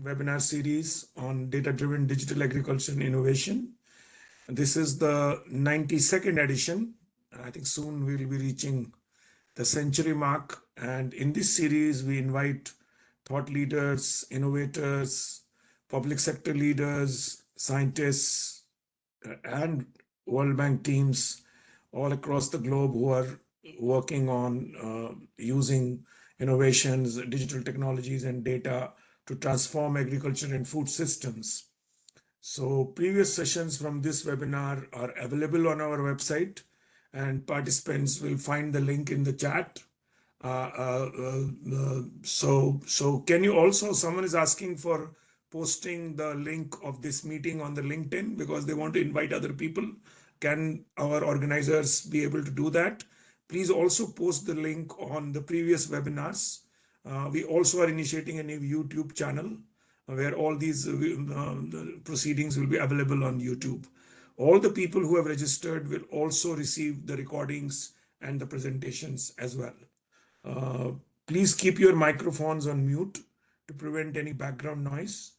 webinar series on data-driven digital agriculture and innovation. This is the 92nd edition. I think soon we'll be reaching the century mark. And in this series, we invite thought leaders, innovators, public sector leaders, scientists, and World Bank teams all across the globe who are working on using innovations, digital technologies, and data to transform agriculture and food systems. So previous sessions from this webinar are available on our website, and participants will find the link in the chat. So can you also, someone is asking for posting the link of this meeting on the LinkedIn because they want to invite other people. Can our organizers be able to do that? Please also post the link on the previous webinars. We also are initiating a new YouTube channel where all these proceedings will be available on YouTube. All the people who have registered will also receive the recordings and the presentations as well. Please keep your microphones on mute to prevent any background noise.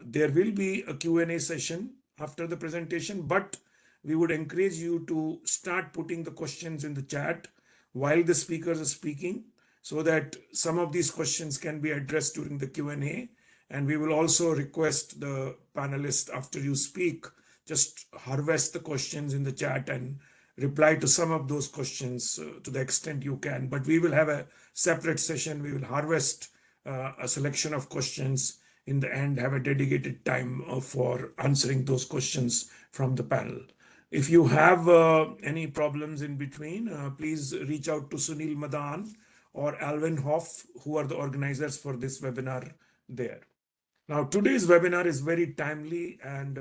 There will be a Q&A session after the presentation, but we would encourage you to start putting the questions in the chat while the speakers are speaking so that some of these questions can be addressed during the Q&A. And we will also request the panelists after you speak, just harvest the questions in the chat and reply to some of those questions to the extent you can. But we will have a separate session. We will harvest a selection of questions in the end, have a dedicated time for answering those questions from the panel. If you have any problems in between, please reach out to Sunil Madan or Alvin Hoff, who are the organizers for this webinar there. Now, today's webinar is very timely, and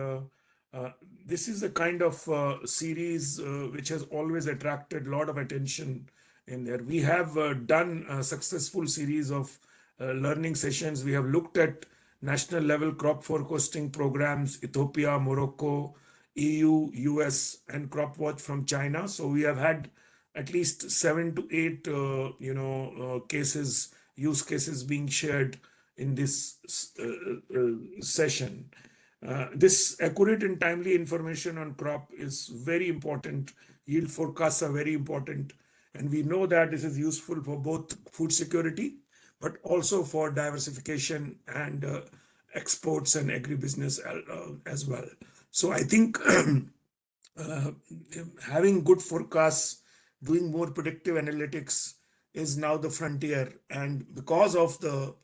this is a kind of series which has always attracted a lot of attention in there. We have done a successful series of learning sessions. We have looked at national level crop forecasting programs, Ethiopia, Morocco, EU, US, and crop watch from China. So we have had at least 7 to 8 cases, use cases being shared in this session. This accurate and timely information on crop is very important. Yield forecasts are very important. And we know that this is useful for both food security, but also for diversification and exports and agribusiness as well. So I think having good forecasts, doing more predictive analytics is now the frontier. And because of the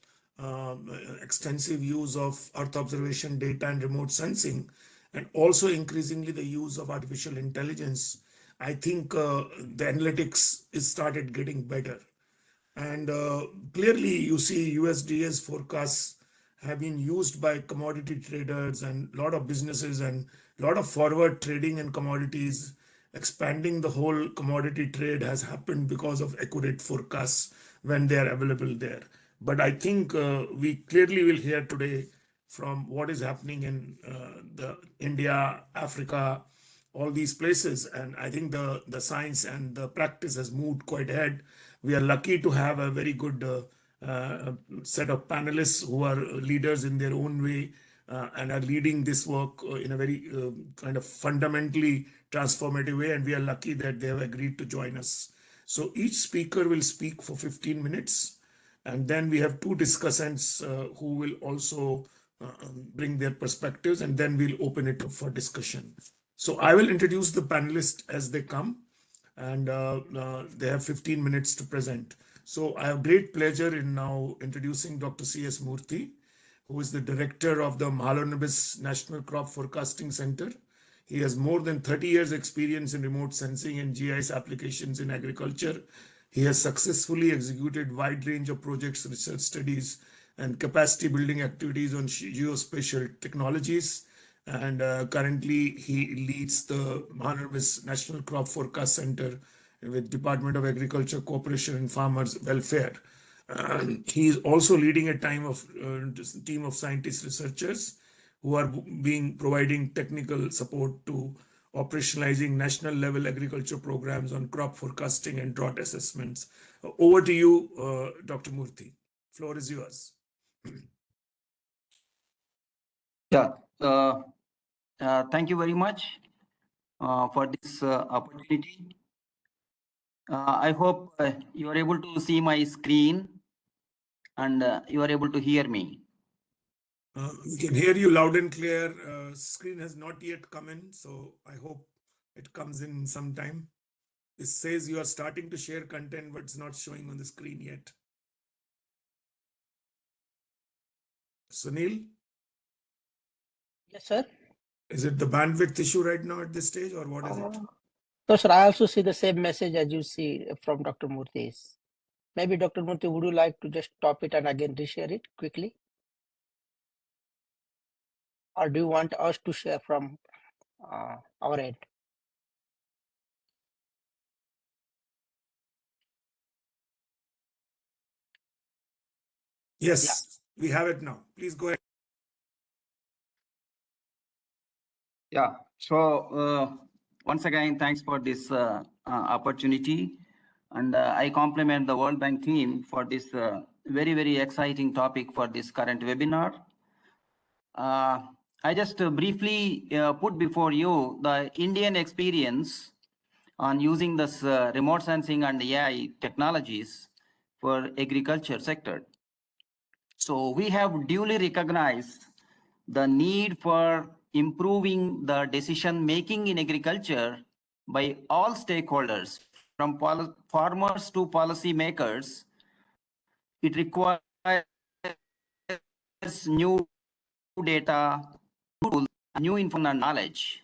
extensive use of Earth observation data and remote sensing, and also increasingly the use of artificial intelligence, I think the analytics is started getting better. And clearly you see USDA's forecasts have been used by commodity traders and a lot of businesses and a lot of forward trading in commodities. Expanding the whole commodity trade has happened because of accurate forecasts when they are available there. But I think we clearly will hear today from what is happening in the India, Africa, all these places. And I think the science and the practice has moved quite ahead. We are lucky to have a very good set of panelists who are leaders in their own way and are leading this work in a very kind of fundamentally transformative way. And we are lucky that they have agreed to join us. So each speaker will speak for 15 minutes. And then we have two discussants who will also bring their perspectives, and then we'll open it up for discussion. So I will introduce the panelists as they come, and they have 15 minutes to present. So I have great pleasure in now introducing Dr. C.S. Murthy, who is the director of the Mahalanobis National Crop Forecasting Center. He has more than 30 years experience in remote sensing and GIS applications in agriculture. He has successfully executed wide range of projects, research studies, and capacity building activities on geospatial technologies. And currently he leads the Mahalanobis National Crop Forecast Center with Department of Agriculture, Cooperation and Farmers Welfare. He is also leading a team of scientists, researchers who are providing technical support to operationalizing national level agriculture programs on crop forecasting and drought assessments. Over to you, Dr. Murthy. Floor is yours. Yeah, thank you very much for this opportunity. I hope you are able to see my screen and you are able to hear me. We can hear you loud and clear. Screen has not yet come in, so I hope it comes in sometime. It says you are starting to share content, but it's not showing on the screen yet. Sunil, Yes, sir. is it the bandwidth issue right now at this stage, or what is it? So, sir, I also see the same message as you see from Dr. Murthy's. Maybe Dr. Murthy, would you like to just stop it and again reshare it quickly? Or do you want us to share from our end? Yes, we have it now. Please go ahead. Yeah, so once again, thanks for this opportunity. And I compliment the World Bank team for this very, very exciting topic for this current webinar. I just briefly put before you the Indian experience on using this remote sensing and AI technologies for agriculture sector. So we have duly recognized the need for improving the decision making in agriculture by all stakeholders, from farmers to policy makers. It requires new data, tools, new information and knowledge.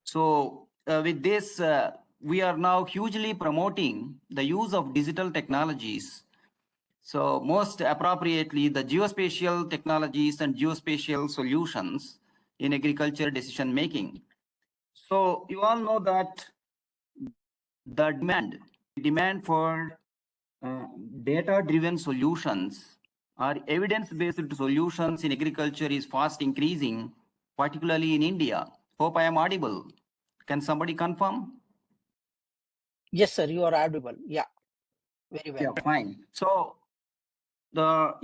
So with this, we are now hugely promoting the use of digital technologies. So most appropriately, the geospatial technologies and geospatial solutions in agriculture decision making. So you all know that the demand for data-driven solutions or evidence-based solutions in agriculture is fast increasing, particularly in India. Hope I am audible. Can somebody confirm? Yes, sir, you are audible. Yeah, very well. Yeah, fine. So the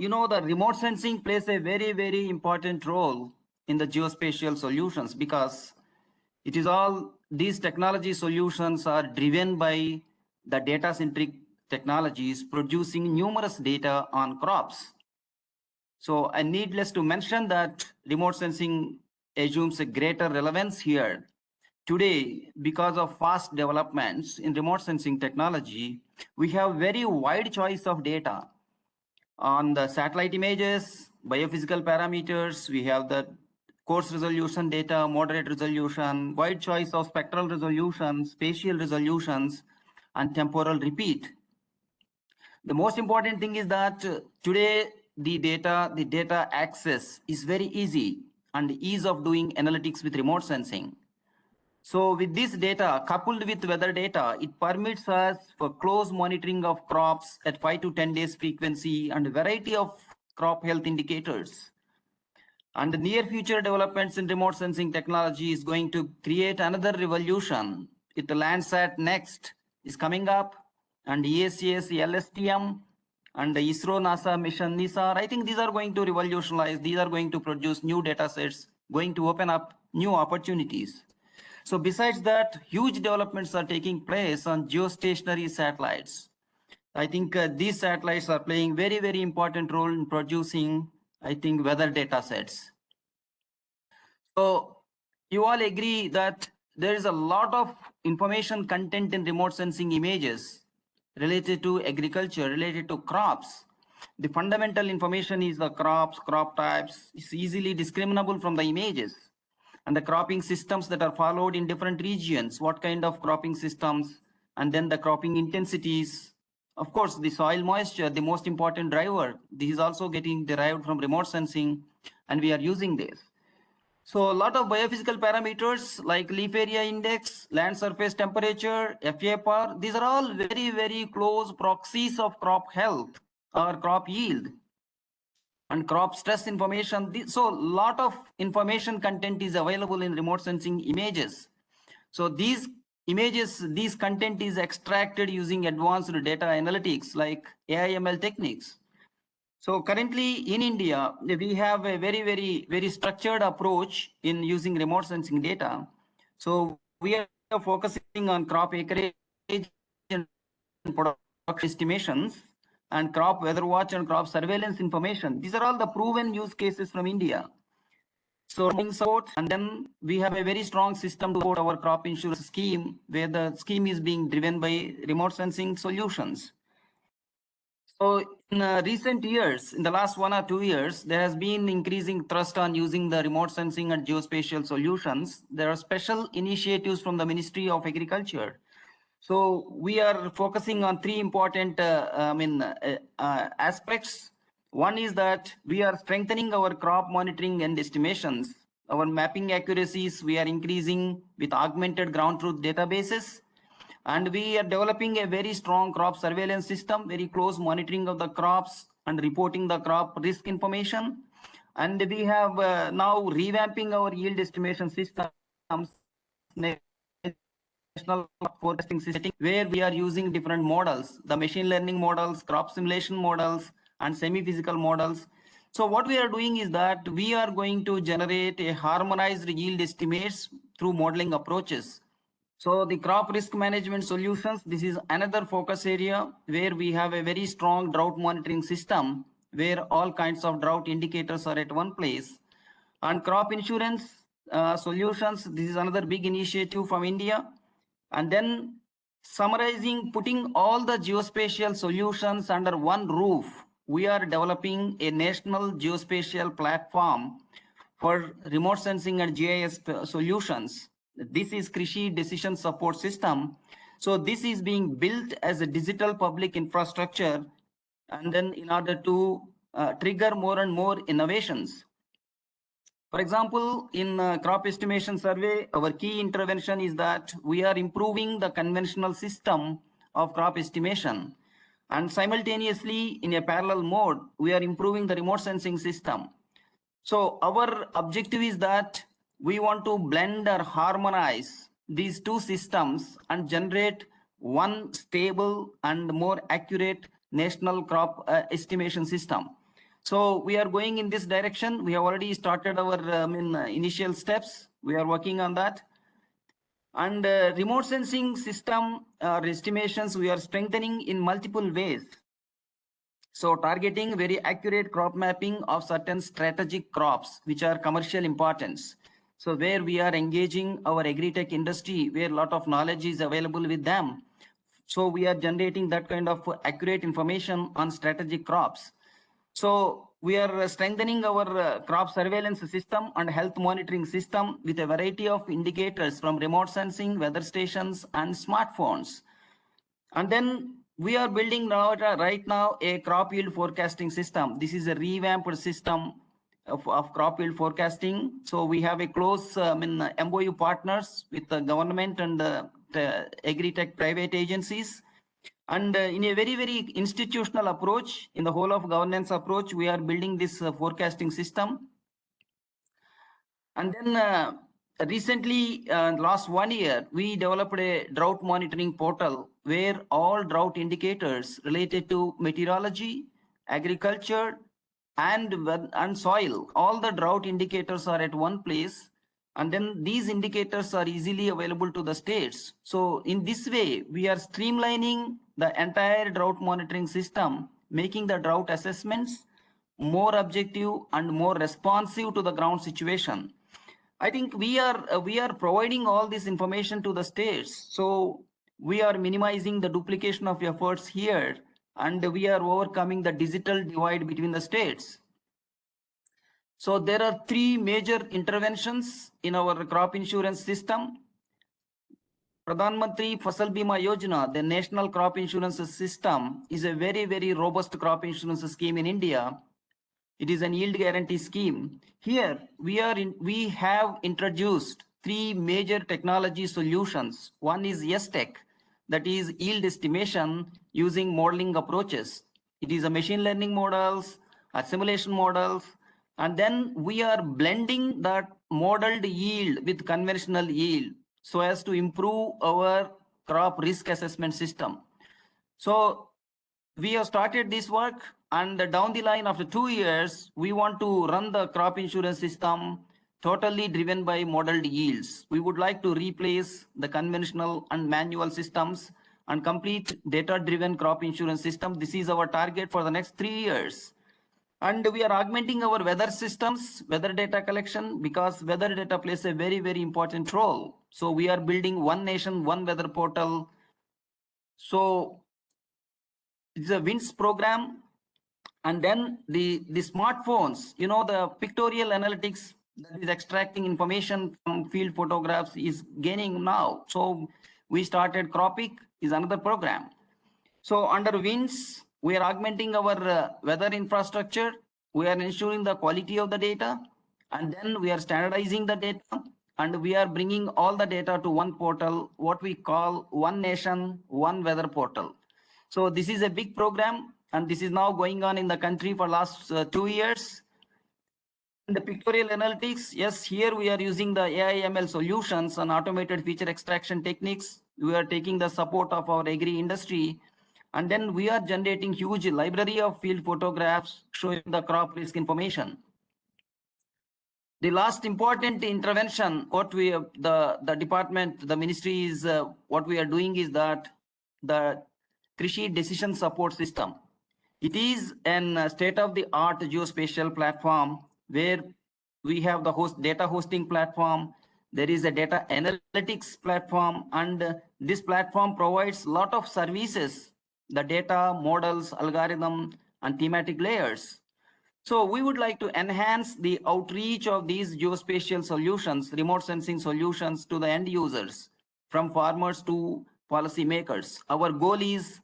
remote sensing plays a very, very important role in the geospatial solutions, because it is all these technology solutions are driven by the data centric technologies producing numerous data on crops. So I needless to mention that remote sensing assumes a greater relevance here. Today, because of fast developments in remote sensing technology, we have very wide choice of data on the satellite images, biophysical parameters. We have the coarse resolution data, moderate resolution, wide choice of spectral resolution, spatial resolutions, and temporal repeat. The most important thing is that today the data access is very easy, and ease of doing analytics with remote sensing. So with this data coupled with weather data, it permits us for close monitoring of crops at 5 to 10 days frequency and a variety of crop health indicators. And the near future developments in remote sensing technology is going to create another revolution. It the Landsat Next is coming up, and ESAS, LSTM, and the ISRO NASA mission NISAR. I think these are going to revolutionize. These are going to produce new data sets, going to open up new opportunities. So besides that, huge developments are taking place on geostationary satellites. I think these satellites are playing very, very important role in producing, I think, weather data sets. So you all agree that there is a lot of information content in remote sensing images related to agriculture, related to crops. The fundamental information is the crops, crop types. It's easily discriminable from the images. And the cropping systems that are followed in different regions, what kind of cropping systems, and then the cropping intensities. Of course, the soil moisture, the most important driver, this is also getting derived from remote sensing, and we are using this. So a lot of biophysical parameters like leaf area index, land surface temperature, IFPRI, these are all very, very close proxies of crop health or crop yield and crop stress information. So a lot of information content is available in remote sensing images. So these images, these content is extracted using advanced data analytics like AI/ML techniques. So currently in India, we have a very structured approach in using remote sensing data. So we are focusing on crop acreage and production estimations and crop weather watch and crop surveillance information. These are all the proven use cases from India. So support, and then we have a very strong system to support our crop insurance scheme, where the scheme is being driven by remote sensing solutions. So in recent years, in the last 1 or 2 years, there has been increasing thrust on using the remote sensing and geospatial solutions. There are special initiatives from the Ministry of Agriculture. So we are focusing on three important aspects. One is that we are strengthening our crop monitoring and estimations. Our mapping accuracies, we are increasing with augmented ground truth databases. And we are developing a very strong crop surveillance system, very close monitoring of the crops and reporting the crop risk information. And we have now revamping our yield estimation systems, national forecasting system, where we are using different models, the machine learning models, crop simulation models, and semi-physical models. So what we are doing is that we are going to generate a harmonized yield estimates through modeling approaches. So the crop risk management solutions, this is another focus area where we have a very strong drought monitoring system where all kinds of drought indicators are at one place. And crop insurance solutions, this is another big initiative from India. And then summarizing, putting all the geospatial solutions under one roof, we are developing a national geospatial platform for remote sensing and GIS solutions. This is Krishi Decision Support System. So this is being built as a digital public infrastructure, and then in order to trigger more and more innovations. For example, in crop estimation survey, our key intervention is that we are improving the conventional system of crop estimation. And simultaneously, in a parallel mode, we are improving the remote sensing system. So our objective is that we want to blend or harmonize these two systems and generate one stable and more accurate national crop estimation system. So we are going in this direction. We have already started our initial steps. We are working on that. And remote sensing system estimations, we are strengthening in multiple ways. So targeting very accurate crop mapping of certain strategic crops, which are commercial importance. So where we are engaging our agri-tech industry, where a lot of knowledge is available with them. So we are generating that kind of accurate information on strategic crops. So we are strengthening our crop surveillance system and health monitoring system with a variety of indicators from remote sensing, weather stations, and smartphones. And then we are building now right now a crop yield forecasting system. This is a revamped system of crop yield forecasting. So we have a close MOU partners with the government and the agri-tech private agencies. And in a very institutional approach, in the whole of governance approach, we are building this forecasting system. And then recently, last 1 year, we developed a drought monitoring portal where all drought indicators related to meteorology, agriculture, and soil, all the drought indicators are at one place. And then these indicators are easily available to the states. So in this way, we are streamlining the entire drought monitoring system, making the drought assessments more objective and more responsive to the ground situation. I think we are providing all this information to the states. So we are minimizing the duplication of efforts here, and we are overcoming the digital divide between the states. So there are three major interventions in our crop insurance system. Pradhan Mantri Fasal Bima Yojana, the national crop insurance system, is a very robust crop insurance scheme in India. It is an yield guarantee scheme. Here we have introduced three major technology solutions. One is YesTech, that is yield estimation using modeling approaches. It is a machine learning models, simulation models, and then we are blending that modeled yield with conventional yield so as to improve our crop risk assessment system. So we have started this work, And down the line, after 2 years, we want to run the crop insurance system totally driven by modeled yields. We would like to replace the conventional and manual systems and complete data-driven crop insurance system. This is our target for the next 3 years. And we are augmenting our weather systems, weather data collection, because weather data plays a very, very important role. So we are building one nation, one weather portal. So it's a WINS program. And then the smartphones, you know, the pictorial analytics that is extracting information from field photographs is gaining now. So we started Cropic is another program. So under WINS, we are augmenting our weather infrastructure. We are ensuring the quality of the data, and then we are standardizing the data, and we are bringing all the data to one portal, what we call one nation, one weather portal. So this is a big program, and this is now going on in the country for last 2 years. In the pictorial analytics, yes, here we are using the AI ML solutions and automated feature extraction techniques. We are taking the support of our agri industry, and then we are generating huge library of field photographs showing the crop risk information. The last important intervention, what we the department, the ministry is what we are doing is that the Krishi decision support system. It is a state-of-the-art geospatial platform where we have the data hosting platform. There is a data analytics platform, and this platform provides a lot of services, the data, models, algorithm, and thematic layers. So we would like to enhance the outreach of these geospatial solutions, remote sensing solutions to the end users, from farmers to policymakers. Our goal is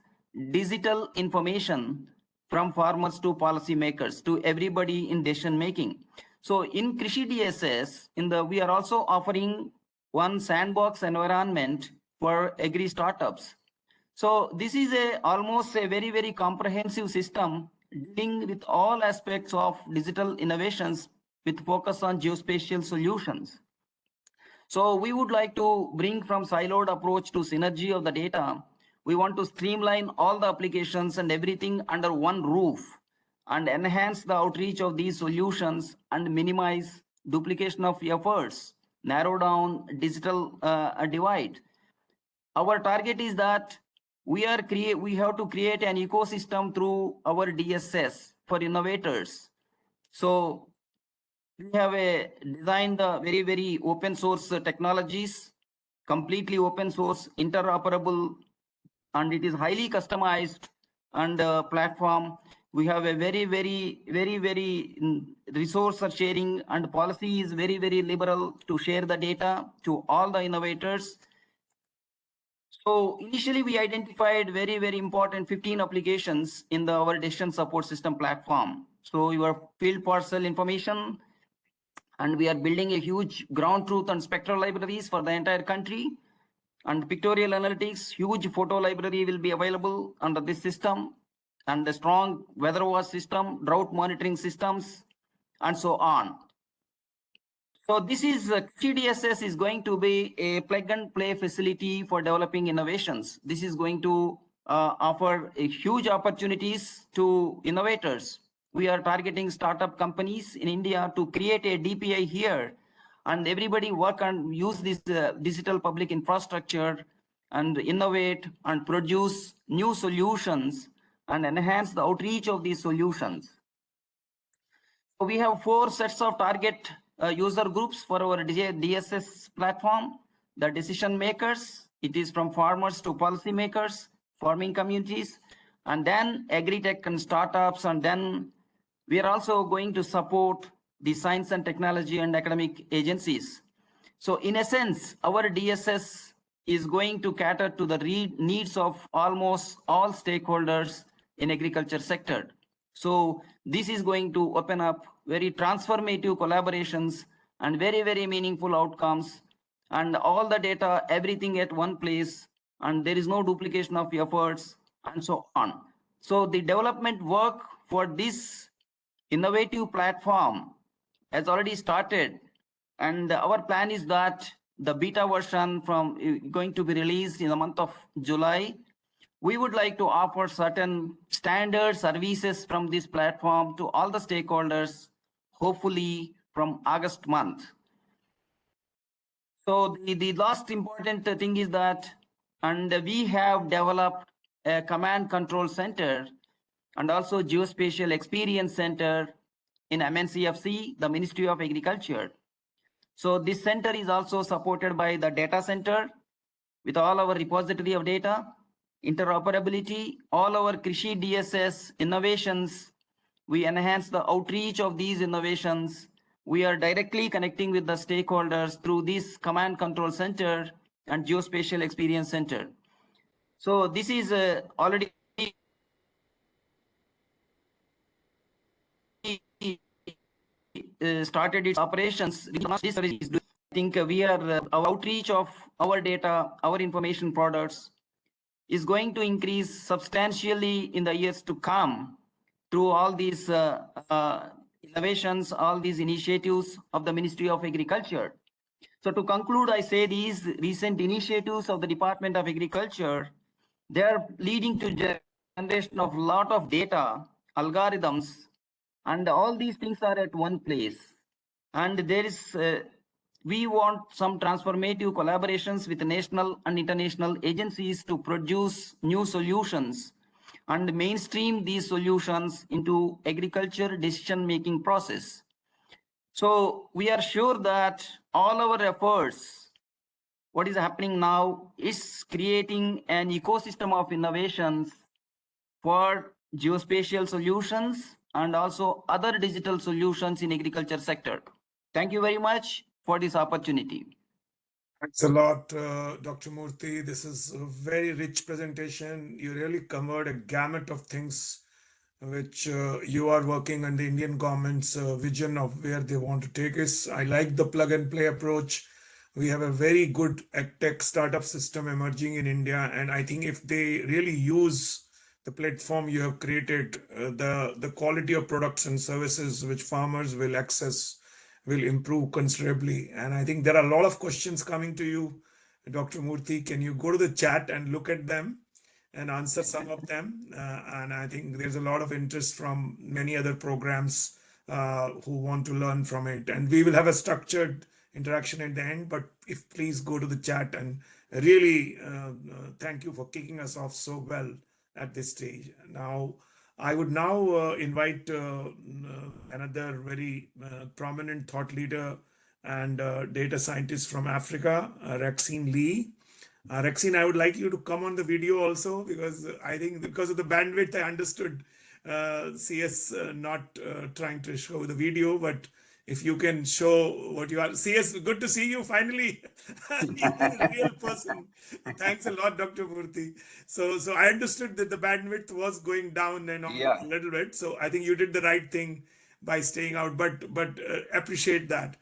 digital information from farmers to policymakers to everybody in decision making. So in Krishi DSS, we are also offering one sandbox environment for agri startups. So this is almost a very, very comprehensive system dealing with all aspects of digital innovations with focus on geospatial solutions. So we would like to bring from siloed approach to synergy of the data. We want to streamline all the applications and everything under one roof and enhance the outreach of these solutions and minimize duplication of efforts, narrow down digital divide. Our target is that we have to create an ecosystem through our DSS for innovators. So we have designed the very, very open source technologies, completely open source, interoperable, and it is highly customized and platform. We have a very, very, very, very resource sharing, and policy is very, very liberal to share the data to all the innovators. So initially we identified very, very important 15 applications in our decision support system platform. So your field parcel information, and we are building a huge ground truth and spectral libraries for the entire country. And pictorial analytics, huge photo library will be available under this system, and the strong weather watch system, drought monitoring systems, and so on. So this is CDSS is going to be a plug and play facility for developing innovations. This is going to offer a huge opportunities to innovators. We are targeting startup companies in India to create a DPI here, and everybody work and use this digital public infrastructure and innovate and produce new solutions and enhance the outreach of these solutions. So we have 4 sets of target user groups for our DSS platform. The decision makers, it is from farmers to policymakers, farming communities, and then agri-tech and startups, and then we are also going to support the science and technology and academic agencies. So in a sense, our DSS is going to cater to the needs of almost all stakeholders in agriculture sector. So this is going to open up very transformative collaborations and very, very meaningful outcomes, and all the data, everything at one place, and there is no duplication of efforts and so on. So the development work for this innovative platform has already started, and our plan is that the beta version from going to be released in the month of July, we would like to offer certain standard services from this platform to all the stakeholders, hopefully from August month. So the last important thing is that, and we have developed a command control center and also geospatial experience center in MNCFC, the Ministry of Agriculture. So this center is also supported by the data center with all our repository of data, interoperability, all our Krishi DSS innovations. We enhance the outreach of these innovations. We are directly connecting with the stakeholders through this command control center and geospatial experience center. So this is already started its operations. I think we are our outreach of our data, our information products is going to increase substantially in the years to come through all these innovations, all these initiatives of the Ministry of Agriculture. So to conclude, I say these recent initiatives of the Department of Agriculture, they are leading to generation of lot of data, algorithms, and all these things are at one place. And there is, we want some transformative collaborations with national and international agencies to produce new solutions and mainstream these solutions into agriculture decision-making process. So we are sure that all our efforts, what is happening now is creating an ecosystem of innovations for geospatial solutions and also other digital solutions in agriculture sector. Thank you very much for this opportunity. Thanks a lot, Dr. Murthy. This is a very rich presentation. You really covered a gamut of things which you are working on the Indian government's vision of where they want to take us. I like the plug and play approach. We have a very good tech startup system emerging in India, and I think if they really use the platform you have created, the quality of products and services which farmers will access will improve considerably. And I think there are a lot of questions coming to you, Dr. Murthy. Can you go to the chat and look at them and answer some of them? And I think there's a lot of interest from many other programs who want to learn from it. And we will have a structured interaction at the end, but if please go to the chat, and really thank you for kicking us off so well at this stage. Now, I would now invite another very prominent thought leader and data scientist from Africa, Racine Ly. Racine, I would like you to come on the video also, because I think because of the bandwidth, I understood CS not trying to show the video, but if you can show what you are. CS, good to see you finally. You are a real person. Thanks a lot, Dr. Murthy. So I understood that the bandwidth was going down and a little bit. So I think you did the right thing by staying out, but appreciate that.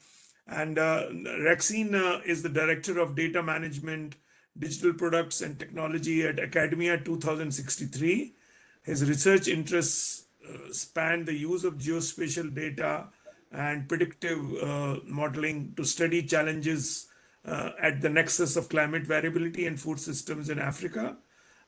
And Racine is the Director of Data Management, Digital Products and Technology at Academia 2063. His research interests span the use of geospatial data and predictive modeling to study challenges at the nexus of climate variability and food systems in Africa.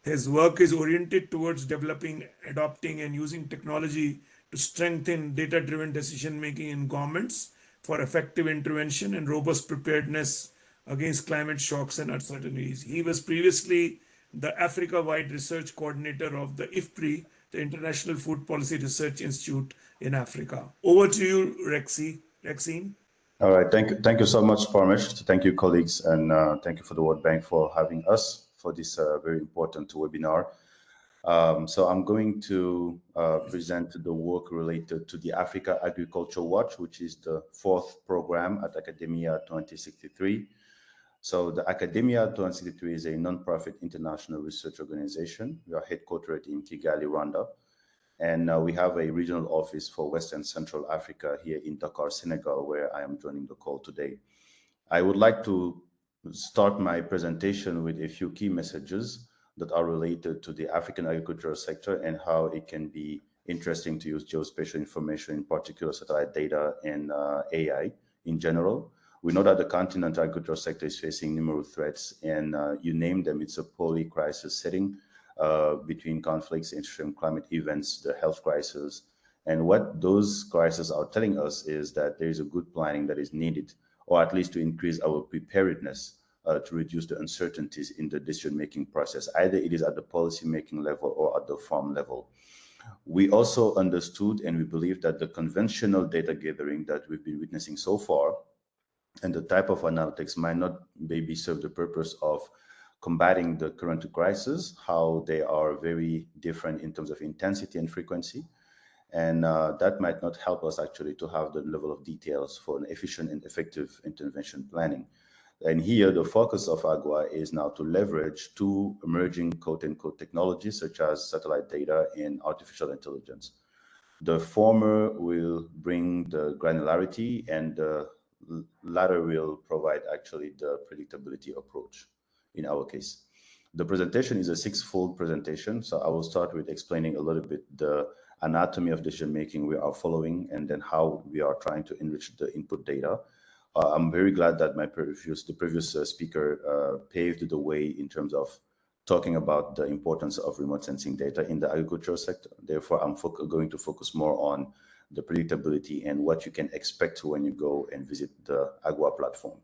His work is oriented towards developing, adopting, and using technology to strengthen data-driven decision-making in governments for effective intervention and robust preparedness against climate shocks and uncertainties. He was previously the Africa-wide research coordinator of the IFPRI, the International Food Policy Research Institute in Africa. Over to you, Racine. All right, thank you so much, Parmesh. Thank you, colleagues, and thank you for the World Bank for having us for this very important webinar. So I'm going to present the work related to the Africa Agriculture Watch, which is the 4th program at Academia 2063. So the Academia 2063 is a non-profit international research organization. We are headquartered in Kigali, Rwanda. And we have a regional office for West and Central Africa here in Dakar, Senegal, where I am joining the call today. I would like to start my presentation with a few key messages that are related to the African agricultural sector and how it can be interesting to use geospatial information, in particular satellite data and AI in general. We know that the continental agricultural sector is facing numerous threats, and you named them. It's a poly-crisis setting. between conflicts, extreme climate events, the health crisis. And what those crises are telling us is that there is a good planning that is needed, or at least to increase our preparedness to reduce the uncertainties in the decision-making process. Either it is at the policy-making level or at the farm level. We also understood and we believe that the conventional data gathering that we've been witnessing so far and the type of analytics might not maybe serve the purpose of combating the current crisis, how they are very different in terms of intensity and frequency. And that might not help us actually to have the level of details for an efficient and effective intervention planning. And here, the focus of AGWA is now to leverage two emerging quote-unquote technologies, such as satellite data and artificial intelligence. The former will bring the granularity, and the latter will provide actually the predictability approach in our case. The presentation is a six-fold presentation, so I will start with explaining a little bit the anatomy of decision-making we are following, and then how we are trying to enrich the input data. I'm very glad that the previous speaker paved the way in terms of talking about the importance of remote sensing data in the agricultural sector. Therefore, I'm going to focus more on the predictability and what you can expect when you go and visit the AGWA platform.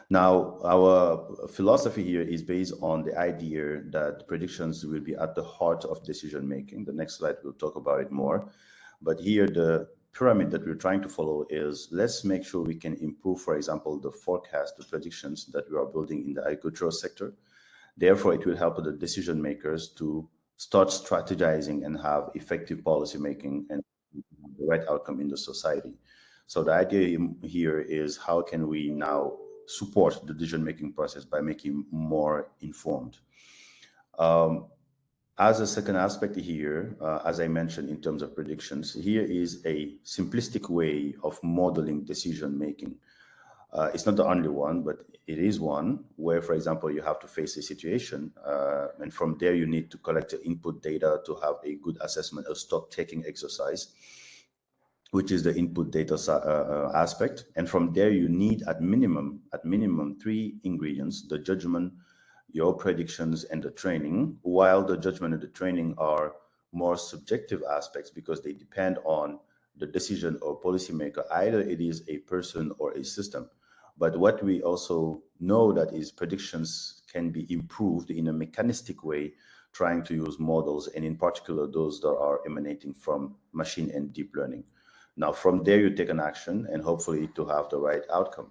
Now, our philosophy here is based on the idea that predictions will be at the heart of decision making. The next slide will talk about it more. But here, the pyramid that we're trying to follow is, let's make sure we can improve, for example, the forecast, the predictions that we are building in the agricultural sector. Therefore, it will help the decision makers to start strategizing and have effective policy making and the right outcome in the society. So the idea here is, how can we now support the decision-making process by making more informed? As a second aspect here, as I mentioned in terms of predictions, here is a simplistic way of modeling decision-making. It's not the only one, but it is one where, for example, you have to face a situation, and from there you need to collect the input data to have a good assessment, a stock-taking exercise, which is the input data aspect. And from there you need at minimum three ingredients: the judgment, your predictions, and the training. While the judgment and the training are more subjective aspects because they depend on the decision or policymaker, either it is a person or a system. But what we also know that is predictions can be improved in a mechanistic way, trying to use models, and in particular those that are emanating from machine and deep learning. Now, from there, you take an action and hopefully to have the right outcome.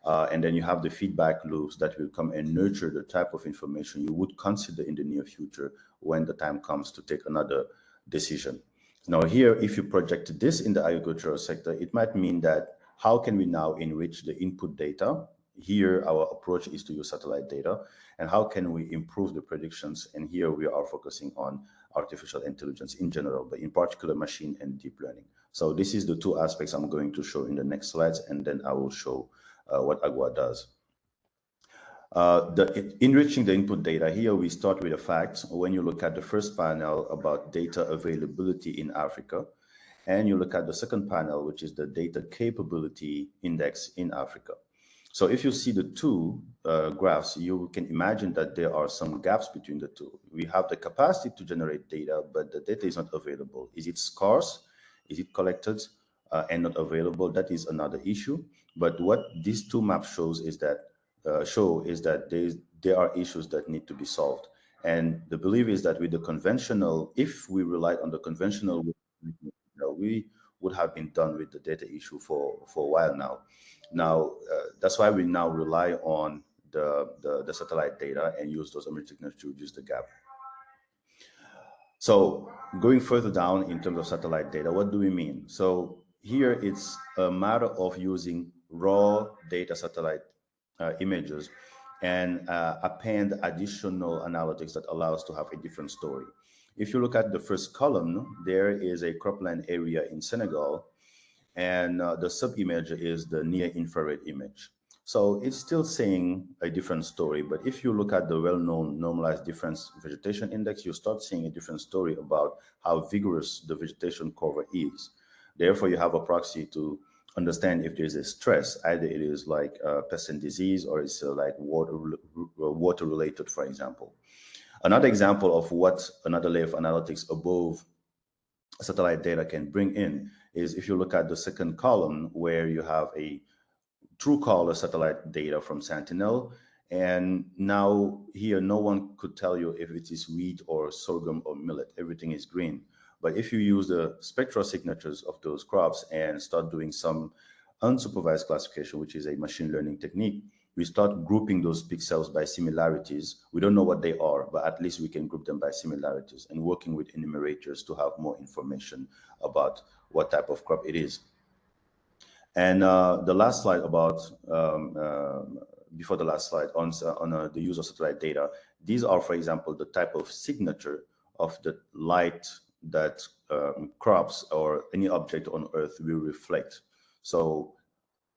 And then you have the feedback loops that will come and nurture the type of information you would consider in the near future when the time comes to take another decision. Now here, if you project this in the agricultural sector, it might mean that how can we now enrich the input data? Here, our approach is to use satellite data. And how can we improve the predictions? And here we are focusing on artificial intelligence in general, but in particular machine and deep learning. So this is the two aspects I'm going to show in the next slides, and then I will show what AGWA does. Enriching the input data, here we start with the facts. When you look at the first panel about data availability in Africa, and you look at the second panel, which is the data capability index in Africa. So if you see the two graphs, you can imagine that there are some gaps between the two. We have the capacity to generate data, but the data is not available. Is it scarce? Is it collected and not available? That is another issue. But what these two maps shows is that there are issues that need to be solved. And the belief is that with the conventional, if we relied on the conventional, we would have been done with the data issue for a while now. Now, that's why we now rely on the satellite data and use those emerging technologies to reduce the gap. So going further down in terms of satellite data, what do we mean? So here it's a matter of using raw data satellite images and append additional analytics that allows to have a different story. If you look at the first column, there is a cropland area in Senegal, and the sub-image is the near-infrared image. So it's still saying a different story, but if you look at the well-known normalized difference vegetation index, you start seeing a different story about how vigorous the vegetation cover is. Therefore, you have a proxy to understand if there's a stress, either it is like pest and disease or it's like water related, for example. Another example of what another layer of analytics above satellite data can bring in is if you look at the second column, where you have a true color satellite data from Sentinel. And now here, no one could tell you if it is wheat or sorghum or millet. Everything is green. But if you use the spectral signatures of those crops and start doing some unsupervised classification, which is a machine learning technique, we start grouping those pixels by similarities. We don't know what they are, but at least we can group them by similarities, and working with enumerators to have more information about what type of crop it is. And the last slide about, before the last slide, on the use of satellite data, these are, for example, the type of signature of the light that crops or any object on Earth will reflect. So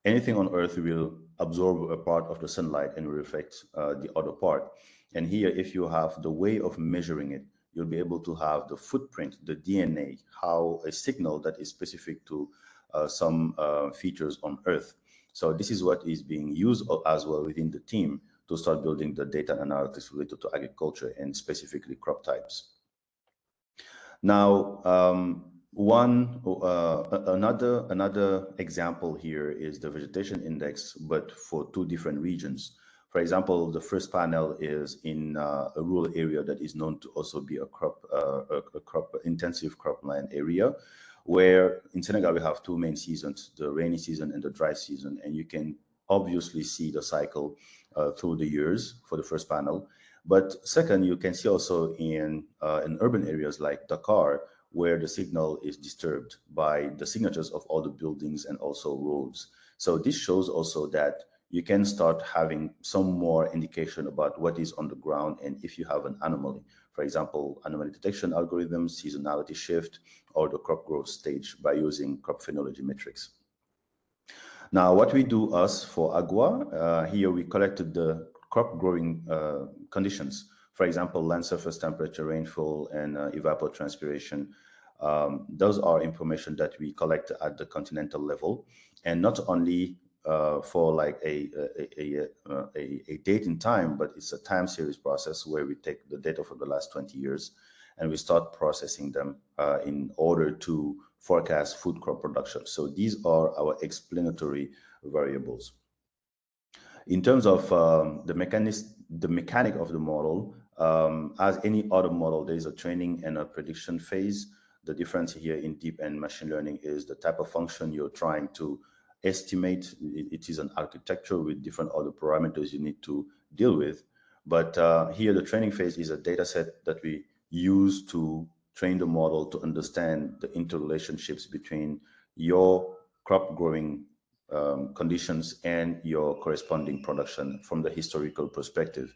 anything on Earth will absorb a part of the sunlight and reflect the other part. And here, if you have the way of measuring it, you'll be able to have the footprint, the DNA, how a signal that is specific to some features on Earth. So this is what is being used as well within the team to start building the data analytics related to agriculture and specifically crop types. Now, another example here is the vegetation index, but for two different regions. For example, the first panel is in a rural area that is known to also be a intensive cropland area, where in Senegal we have two main seasons, the rainy season and the dry season, and you can obviously see the cycle through the years for the first panel. But second, you can see also in urban areas like Dakar, where the signal is disturbed by the signatures of all the buildings and also roads. So this shows also that you can start having some more indication about what is on the ground and if you have an anomaly. For example, anomaly detection algorithms, seasonality shift, or the crop growth stage by using crop phenology metrics. Now, what we do for AGWA, here we collected the crop growing conditions. For example, land surface temperature, rainfall, and evapotranspiration. Those are information that we collect at the continental level, and not only for like a date in time, but it's a time series process where we take the data for the last 20 years and we start processing them in order to forecast food crop production. So these are our explanatory variables. In terms of the mechanic of the model, as any other model, there is a training and a prediction phase. The difference here in deep and machine learning is the type of function you're trying to estimate. It is an architecture with different other parameters you need to deal with. But here, the training phase is a data set that we use to train the model to understand the interrelationships between your crop growing conditions and your corresponding production from the historical perspective.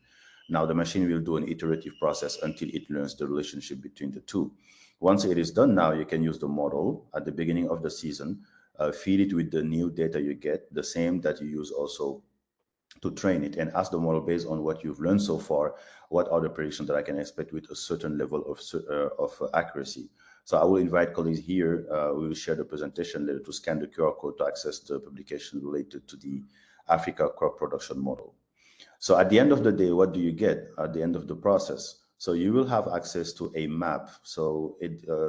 Now, the machine will do an iterative process until it learns the relationship between the two. Once it is done, now you can use the model at the beginning of the season, feed it with the new data you get, the same that you use also to train it, and ask the model based on what you've learned so far, what are the predictions that I can expect with a certain level of accuracy. So I will invite colleagues here. We will share the presentation later to scan the QR code to access the publication related to the Africa crop production model. So at the end of the day, what do you get at the end of the process? So you will have access to a map. So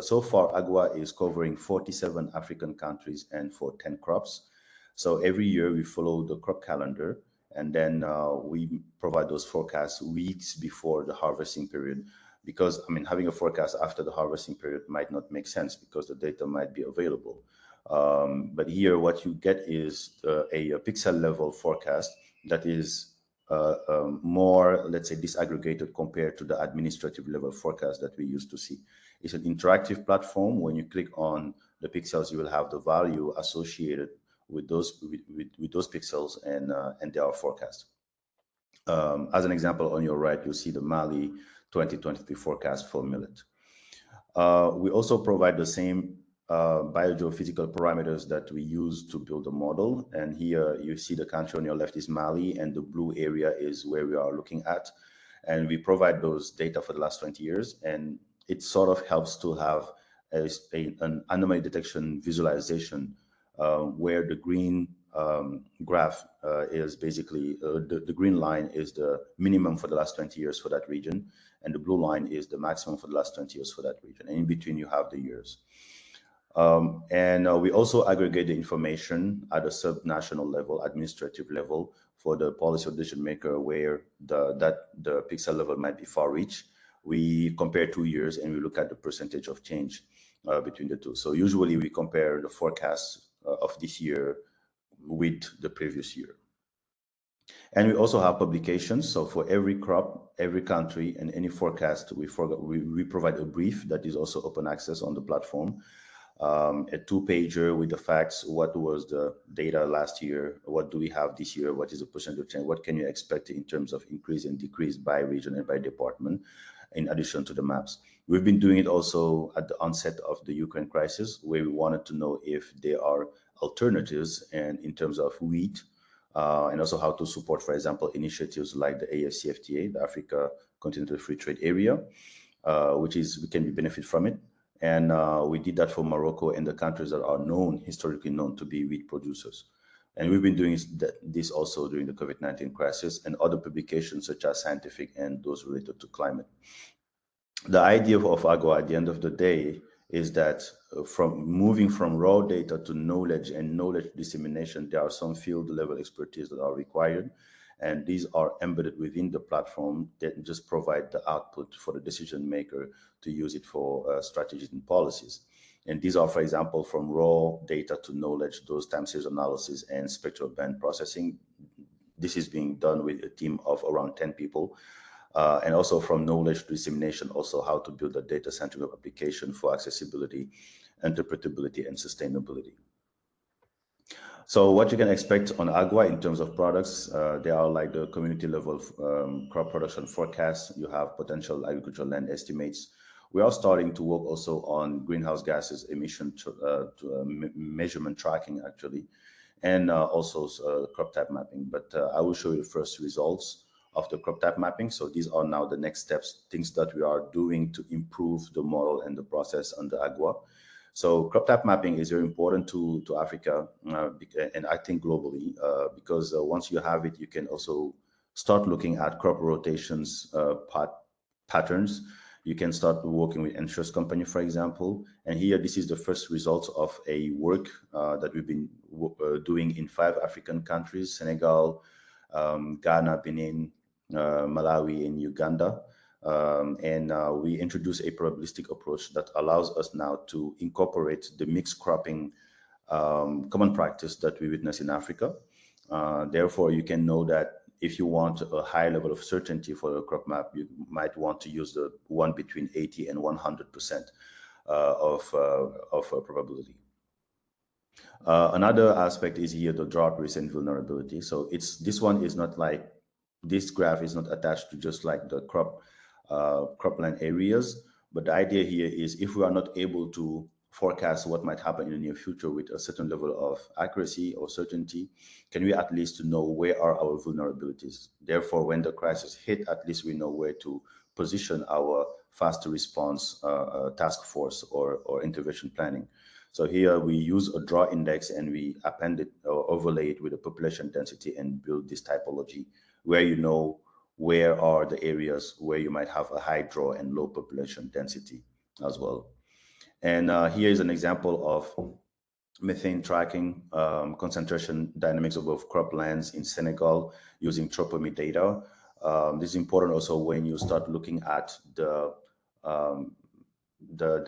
so far, AGWA is covering 47 African countries and for 10 crops. So every year we follow the crop calendar, and then we provide those forecasts weeks before the harvesting period. Because, I mean, having a forecast after the harvesting period might not make sense because the data might be available. But here, what you get is a pixel level forecast that is more, let's say, disaggregated compared to the administrative level forecast that we used to see. It's an interactive platform. When you click on the pixels, you will have the value associated with those pixels, and they are forecast. As an example, on your right, you'll see the Mali 2023 forecast for millet. We also provide the same biogeophysical parameters that we use to build a model. And here you see the country on your left is Mali, and the blue area is where we are looking at. And we provide those data for the last 20 years. And it sort of helps to have an anomaly detection visualization where the green graph is basically the green line is the minimum for the last 20 years for that region, and the blue line is the maximum for the last 20 years for that region. And in between, you have the years. We also aggregate the information at a sub-national level, administrative level, for the policy or decision maker where the pixel level might be far reach. We compare 2 years and we look at the percentage of change between the two. So usually we compare the forecast of this year with the previous year. And we also have publications. So for every crop, every country, and any forecast, we provide a brief that is also open access on the platform. A 2-pager with the facts. What was the data last year? What do we have this year? What is the percentage change? What can you expect in terms of increase and decrease by region and by department, in addition to the maps? We've been doing it also at the onset of the Ukraine crisis, where we wanted to know if there are alternatives and in terms of wheat, and also how to support, for example, initiatives like the AFCFTA, the Africa Continental Free Trade Area, we can benefit from it. And we did that for Morocco and the countries that are historically known to be wheat producers. And we've been doing this also during the COVID-19 crisis, and other publications such as scientific and those related to climate. The idea of AGWA at the end of the day is that from moving from raw data to knowledge and knowledge dissemination, there are some field level expertise that are required. And these are embedded within the platform that just provide the output for the decision maker to use it for strategies and policies. And these are, for example, from raw data to knowledge, those time series analysis and spectral band processing. This is being done with a team of around 10 people. And also from knowledge dissemination, also how to build a data-centric application for accessibility, interpretability, and sustainability. So what you can expect on AGWA in terms of products, they are like the community level crop production forecasts. You have potential agricultural land estimates. We are starting to work also on greenhouse gases emission measurement tracking, actually, and also crop type mapping. But I will show you the first results of the crop type mapping. So these are now the next steps, things that we are doing to improve the model and the process under AGWA. So crop type mapping is very important to Africa, and I think globally, because once you have it, you can also start looking at crop rotations patterns. You can start working with insurance company, for example. And here, this is the first results of a work that we've been doing in 5 African countries: Senegal, Ghana, Benin, Malawi, and Uganda. We introduce a probabilistic approach that allows us now to incorporate the mixed cropping common practice that we witness in Africa. Therefore, you can know that if you want a high level of certainty for a crop map, you might want to use the one between 80 and 100% of probability. Another aspect is here the drought risk and vulnerability. So this one is not like, this graph is not attached to just like the cropland areas, but the idea here is if we are not able to forecast what might happen in the near future with a certain level of accuracy or certainty, can we at least know where are our vulnerabilities? Therefore, when the crisis hit, at least we know where to position our fast response task force or intervention planning. So here we use a draw index and we append it or overlay it with a population density and build this typology where you know where are the areas where you might have a high draw and low population density as well. And here is an example of methane tracking, concentration dynamics of both croplands in Senegal using tropomy data. This is important also when you start looking at the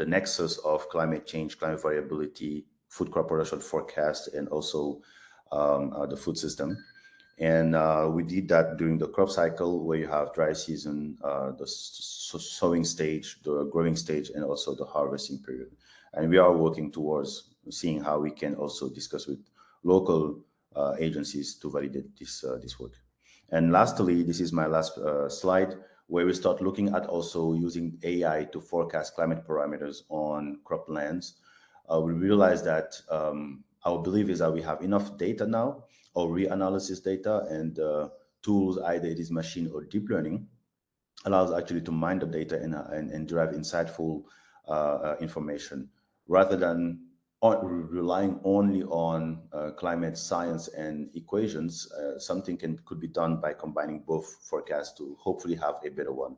nexus of climate change, climate variability, food crop production forecast, and also the food system. And we did that during the crop cycle where you have dry season, the sowing stage, the growing stage, and also the harvesting period. And we are working towards seeing how we can also discuss with local agencies to validate this work. And lastly, this is my last slide, where we start looking at also using AI to forecast climate parameters on croplands. We realize that our belief is that we have enough data now, or reanalysis data, and tools, either it is machine or deep learning, allows actually to mine the data and derive insightful information, rather than relying only on climate science and equations, something could be done by combining both forecasts to hopefully have a better one.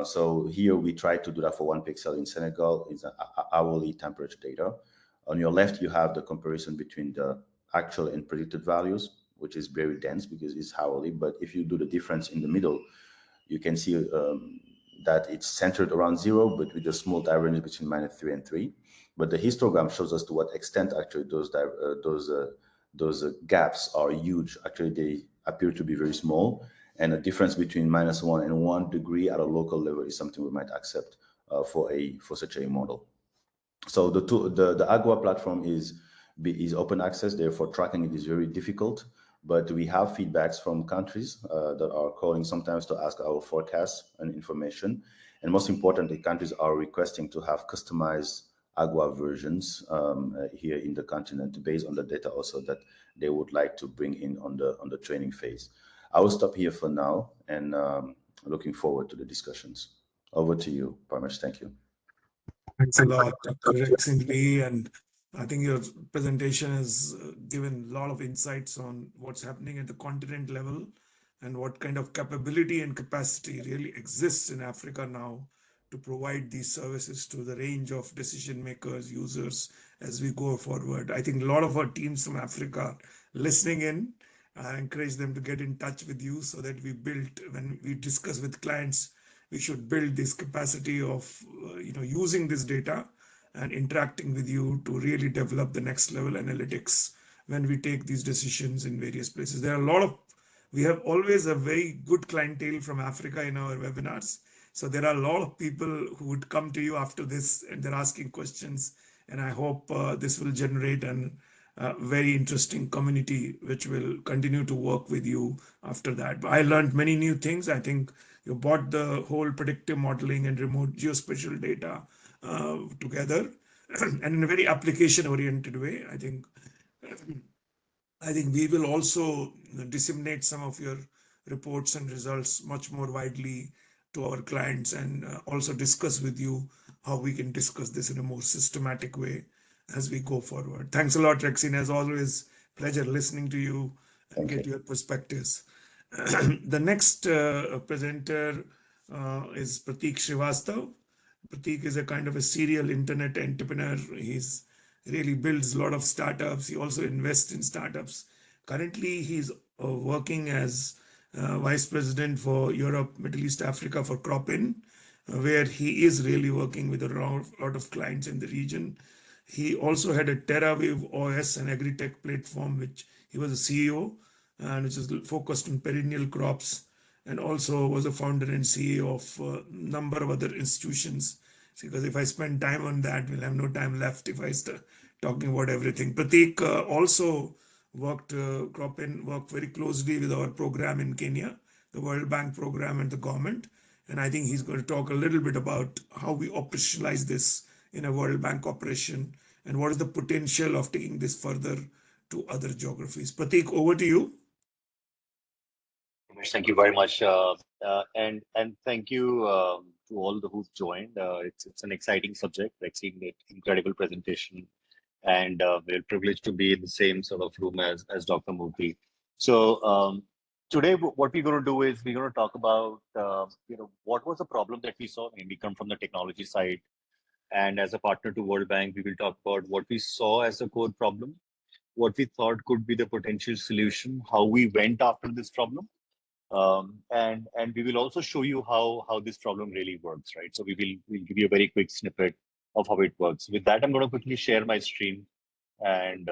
So here we try to do that for 1 pixel in Senegal. It's hourly temperature data. On your left, you have the comparison between the actual and predicted values, which is very dense because it's hourly. But if you do the difference in the middle, you can see that it's centered around 0, but with a small divergence between -3 and 3. But the histogram shows us to what extent actually those gaps are huge. Actually, they appear to be very small, and a difference between -1 and 1 degree at a local level is something we might accept for such a model. So the Agua platform is open access. Therefore, tracking it is very difficult. But we have feedbacks from countries that are calling sometimes to ask our forecasts and information. And most importantly, countries are requesting to have customized Agua versions here in the continent based on the data also that they would like to bring in on the training phase. I will stop here for now, and looking forward to the discussions. Over to you, Parmesh. Thank you. Thanks a lot, Dr. Racine Ly, and I think your presentation has given a lot of insights on what's happening at the continent level and what kind of capability and capacity really exists in Africa now to provide these services to the range of decision makers, users as we go forward. I think a lot of our teams from Africa listening in, I encourage them to get in touch with you so that when we discuss with clients, we should build this capacity of using this data and interacting with you to really develop the next level analytics when we take these decisions in various places. We have always a very good clientele from Africa in our webinars. So there are a lot of people who would come to you after this and they're asking questions. And I hope this will generate a very interesting community, which will continue to work with you after that. But I learned many new things. I think you brought the whole predictive modeling and remote geospatial data together and in a very application oriented way. I think we will also disseminate some of your reports and results much more widely to our clients and also discuss with you how we can discuss this in a more systematic way as we go forward. Thanks a lot, Racine. As always, pleasure listening to you and get your perspectives. The next presenter is Prateek Srivastav. Prateek is a kind of a serial internet entrepreneur. He's really builds a lot of startups. He also invests in startups. Currently, he's working as Vice President for Europe, Middle East, Africa for Cropin, where he is really working with a lot of clients in the region. He also had a TerraWave OS and agri-tech platform, which he was a CEO, and which is focused on perennial crops, and also was a founder and CEO of a number of other institutions. Because if I spend time on that, we'll have no time left if I start talking about everything. Prateek also worked very closely with our program in Kenya, the World Bank program and the government. And I think he's going to talk a little bit about how we operationalize this in a World Bank operation and what is the potential of taking this further to other geographies. Prateek, over to you. Thank you very much, and thank you to all who've joined. It's an exciting subject. Like seeing the incredible presentation, and we're privileged to be in the same sort of room as Dr. Murthy. So today, what we're going to do is we're going to talk about what was the problem that we saw. And we come from the technology side, and as a partner to World Bank, we will talk about what we saw as a core problem, what we thought could be the potential solution, how we went after this problem. And we will also show you how this problem really works, right? So we'll give you a very quick snippet of how it works. With that, I'm going to quickly share my screen and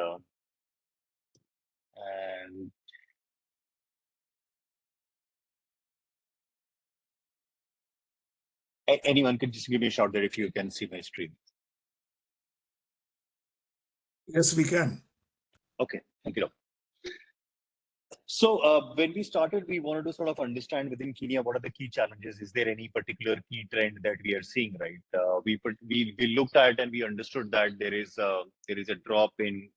anyone can just give me a shout there if you can see my screen. Yes, we can. Okay, thank you. So when we started, we wanted to sort of understand within Kenya what are the key challenges. Is there any particular key trend that we are seeing, right? We looked at and we understood that there is a drop in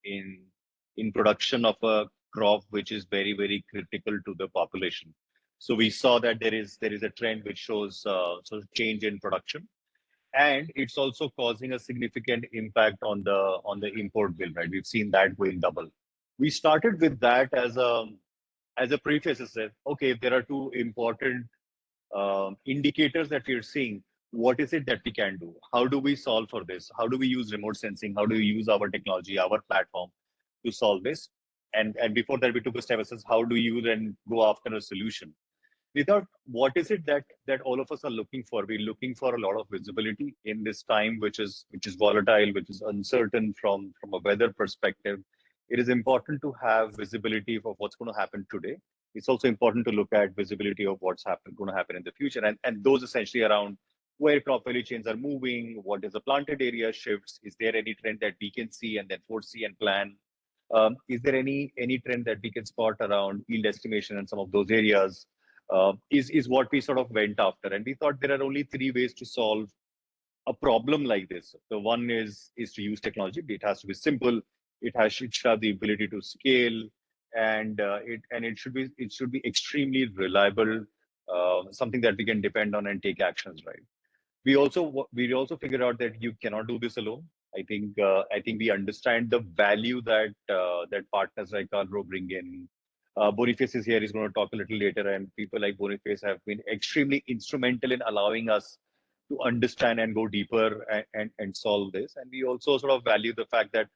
production of a crop which is very, very critical to the population. So we saw that there is a trend which shows sort of change in production, and it's also causing a significant impact on the import bill, right? We've seen that going double. We started with that as a preface to say, okay, if there are two important indicators that we're seeing, what is it that we can do? How do we solve for this? How do we use remote sensing? How do we use our technology, our platform to solve this? And before that, we took a step and says, how do you then go after a solution? We thought, what is it that all of us are looking for? We're looking for a lot of visibility in this time, which is volatile, which is uncertain from a weather perspective. It is important to have visibility of what's going to happen today. It's also important to look at visibility of what's going to happen in the future, and those essentially around where crop value chains are moving, what is the planted area shifts, is there any trend that we can see and then foresee and plan? Is there any trend that we can spot around yield estimation in some of those areas? Is what we sort of went after, and we thought there are only three ways to solve a problem like this. The one is to use technology. It has to be simple. It should have the ability to scale, and it should be extremely reliable, something that we can depend on and take actions, right? We also figured out that you cannot do this alone. I think we understand the value that partners like Carlo bring in. Boniface is here. He's going to talk a little later, and people like Boniface have been extremely instrumental in allowing us to understand and go deeper and solve this. And we also sort of value the fact that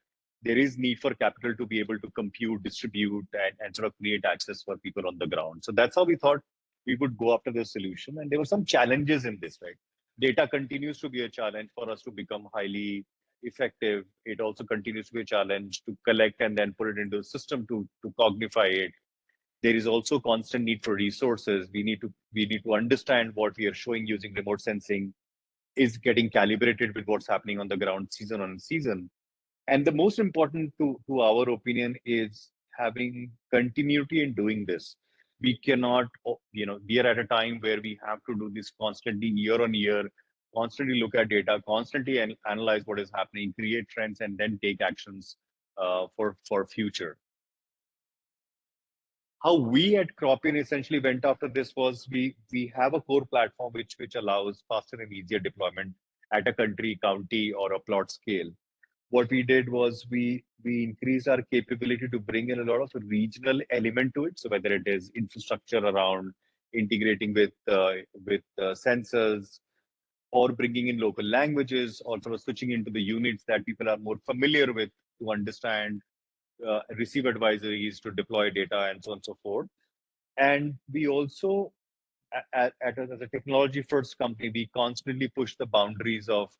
there is need for capital to be able to compute, distribute, and sort of create access for people on the ground. So that's how we thought we would go after this solution. And there were some challenges in this, right? Data continues to be a challenge for us to become highly effective. It also continues to be a challenge to collect and then put it into a system to cognify it. There is also constant need for resources. We need to understand what we are showing using remote sensing is getting calibrated with what's happening on the ground season on season. And the most important to our opinion is having continuity in doing this. We cannot, we are at a time where we have to do this constantly, year on year, constantly look at data, constantly analyze what is happening, create trends, and then take actions for future. How we at Cropin essentially went after this was we have a core platform which allows faster and easier deployment at a country, county, or a plot scale. What we did was we increased our capability to bring in a lot of regional element to it. So whether it is infrastructure around integrating with sensors, or bringing in local languages, or sort of switching into the units that people are more familiar with to understand, receive advisories, to deploy data, and so on and so forth. And we also, as a technology first company, we constantly push the boundaries of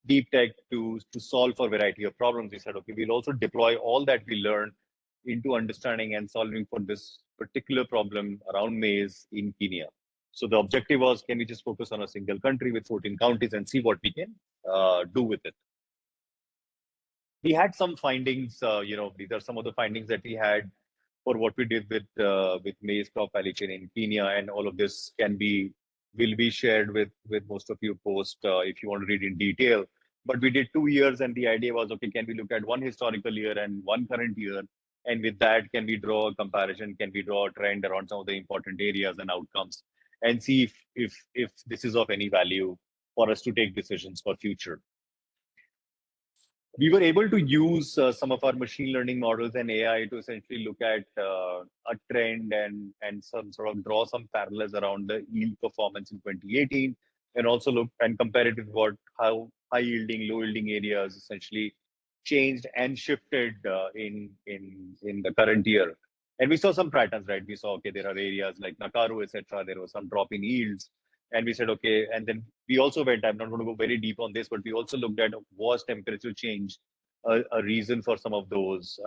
deep tech to solve for a variety of problems. We said, okay, we'll also deploy all that we learn into understanding and solving for this particular problem around maize in Kenya. So the objective was, can we just focus on a single country with 14 counties and see what we can do with it? We had some findings, these are some of the findings that we had for what we did with maize crop value chain in Kenya, and all of this will be shared with most of you post if you want to read in detail. But we did 2 years, and the idea was, okay, can we look at one historical year and one current year, and with that, can we draw a comparison? Can we draw a trend around some of the important areas and outcomes, and see if this is of any value for us to take decisions for future? We were able to use some of our machine learning models and AI to essentially look at a trend and some sort of draw some parallels around the yield performance in 2018, and also look and compare it with how high yielding, low yielding areas essentially changed and shifted in the current year. And we saw some patterns, right? We saw, okay, there are areas like Nakaru, etc. There was some drop in yields. And we said, okay, and then we also went, I'm not going to go very deep on this, but we also looked at, was temperature change a reason for some of those,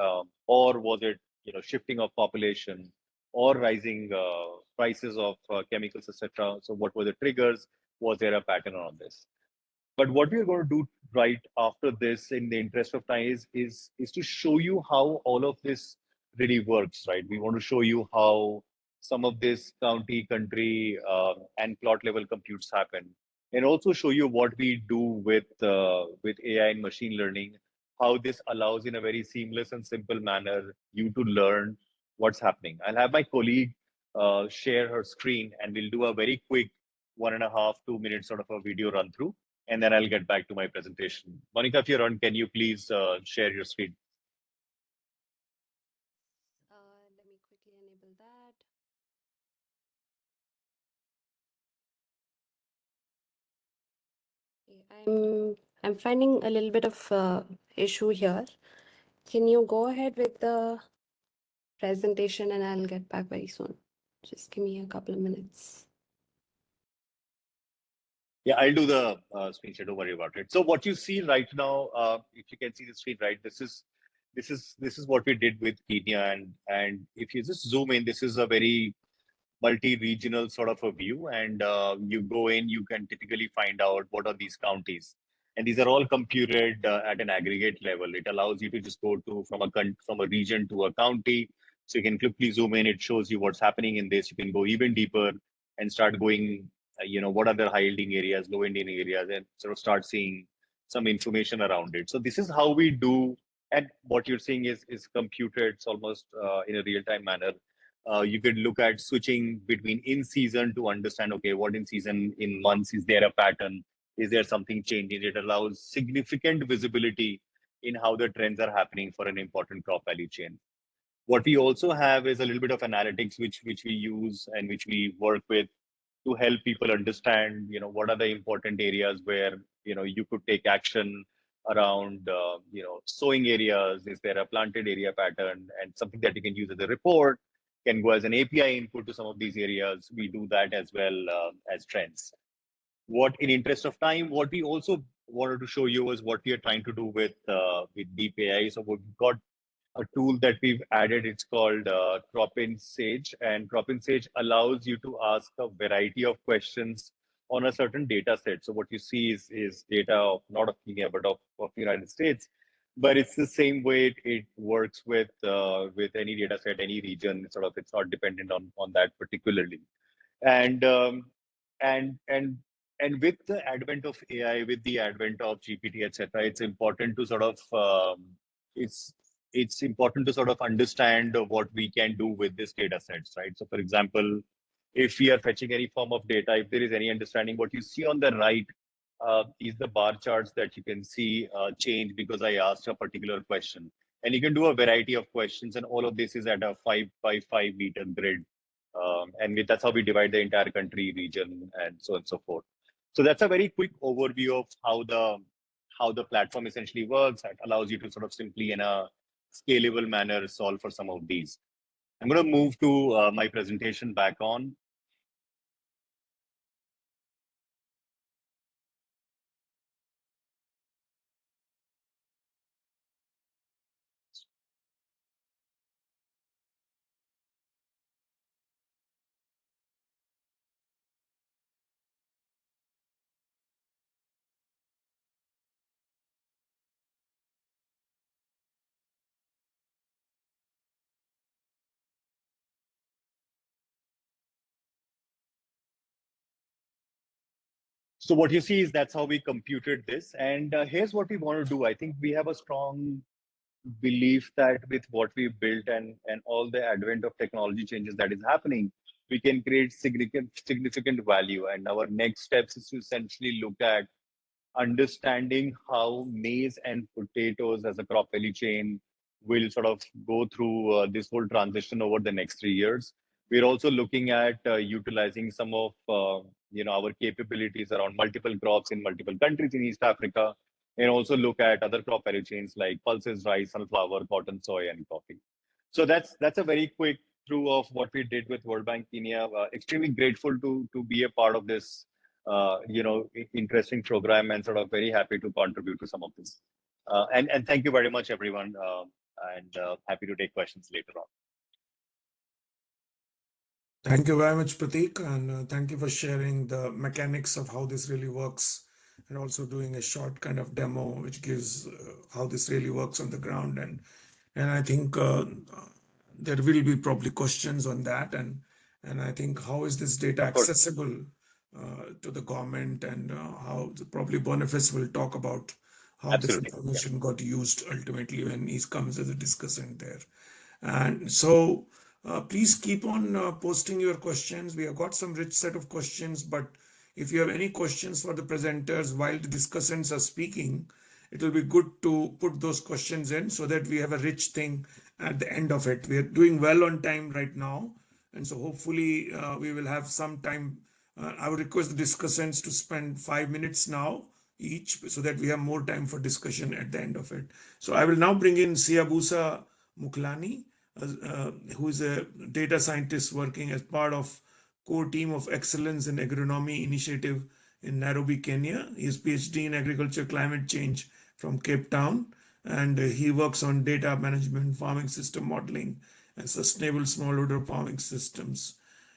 or was it, shifting of population, or rising prices of chemicals, etc. So what were the triggers? Was there a pattern on this? But what we are going to do right after this, in the interest of time, is to show you how all of this really works, right? We want to show you how some of this county, country, and plot level computes happen, and also show you what we do with AI and machine learning, how this allows in a very seamless and simple manner you to learn what's happening. I'll have my colleague share her screen, and we'll do a very quick 1.5 to 2 minutes sort of a video run through. and then I'll get back to my presentation. Monica, if you're on, can you please share your screen? Let me quickly enable that. I'm finding a little bit of issue here. Can you go ahead with the presentation and I'll get back very soon. Just give me a couple of minutes. Yeah, I'll do the screen share. Don't worry about it. So what you see right now, if you can see the screen, right, this is what we did with Kenya, and if you just zoom in, this is a very multi-regional sort of a view, and you go in, you can typically find out what are these counties, and these are all computed at an aggregate level. It allows you to just go to from a region to a county, so you can quickly zoom in. It shows you what's happening in this. You can go even deeper and start going, what are the high yielding areas, low yielding areas, and sort of start seeing some information around it. So this is how we do, and what you're seeing is computed. It's almost in a real-time manner. You could look at switching between in season to understand, okay, what in season, in months, is there a pattern? Is there something changing? It allows significant visibility in how the trends are happening for an important crop value chain. What we also have is a little bit of analytics, which we use and which we work with to help people understand, what are the important areas where, you could take action around, sowing areas. Is there a planted area pattern? And something that you can use as a report can go as an API input to some of these areas. We do that as well as trends. What, in interest of time, what we also wanted to show you is what we are trying to do with Deep AI. So we've got a tool that we've added. It's called Cropin Sage, and Cropin Sage allows you to ask a variety of questions on a certain data set. So what you see is data of not of Kenya but of United States, but it's the same way it works with any data set, any region. It's not dependent on that particularly. And and with the advent of AI, with the advent of GPT, etc., it's important to sort of it's important to sort of understand what we can do with this data sets, right? So for example, if we are fetching any form of data, if there is any understanding, what you see on the right is the bar charts that you can see change because I asked a particular question. And you can do a variety of questions, and all of this is at a 5 by 5 meter grid. That's how we divide the entire country, region, and so on and so forth. So that's a very quick overview of how the platform essentially works. It allows you to sort of simply, in a scalable manner, solve for some of these. I'm going to move to my presentation back on. So what you see is that's how we computed this. And here's what we want to do. I think we have a strong belief that with what we built and all the advent of technology changes that is happening, we can create significant value. And our next steps is to essentially look at understanding how maize and potatoes as a crop value chain will sort of go through this whole transition over the next 3 years. We're also looking at utilizing some of our capabilities around multiple crops in multiple countries in East Africa, and also look at other crop value chains like pulses, rice, sunflower, cotton, soy, and coffee. So that's a very quick through of what we did with World Bank Kenya. Extremely grateful to be a part of this interesting program, and sort of very happy to contribute to some of this. And thank you very much, everyone, and happy to take questions later on. Thank you very much, Prateek, and thank you for sharing the mechanics of how this really works, and also doing a short kind of demo which gives how this really works on the ground. And I think there will be probably questions on that, and I think how is this data accessible to the government, and how probably Boniface will talk about how Absolutely. this information got used ultimately when he comes as a discussant there. And so please keep on posting your questions. We have got some rich set of questions, but if you have any questions for the presenters while the discussants are speaking, it will be good to put those questions in so that we have a rich thing at the end of it. We are doing well on time right now, and so hopefully we will have some time. I would request the discussants to spend 5 minutes now each so that we have more time for discussion at the end of it. So I will now bring in Siyabusa Muklani, who is a data scientist working as part of core team of excellence in agronomy initiative in Nairobi, Kenya. He has PhD in agriculture climate change from Cape Town, and he works on data management, farming system modeling, and sustainable smallholder farming systems.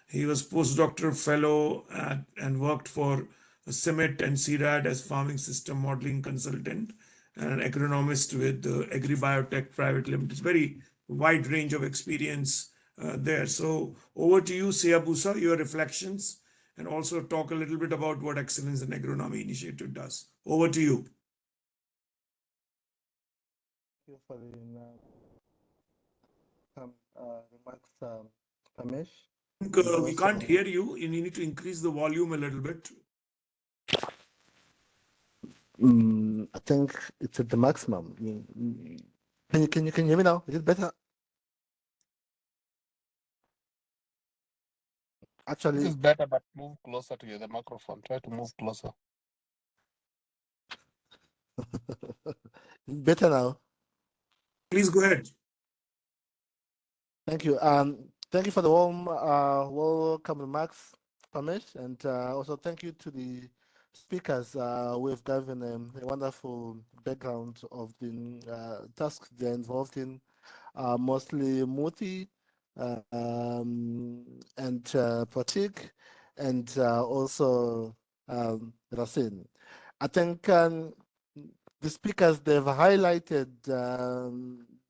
He was postdoctoral fellow and worked for CIMMYT and CRAD as farming system modeling consultant and an agronomist with AgriBiotech Private Limited. It's very wide range of experience there. So over to you, Siyabusa, your reflections, and also talk a little bit about what Excellence in Agronomy Initiative does. Over to you. Thank you for the remarks, Ramesh. We can't hear you. You need to increase the volume a little bit. I think it's at the maximum. Can you hear me now? Is it better? Actually, This is better, but move closer to the microphone. Try to move closer. it's better now. Please go ahead. Thank you. Thank you for the warm welcome remarks, Ramesh, and also thank you to the speakers. We've given a wonderful background of the tasks they're involved in, mostly Murthy and Pratik, and also Racine. I think the speakers, they've highlighted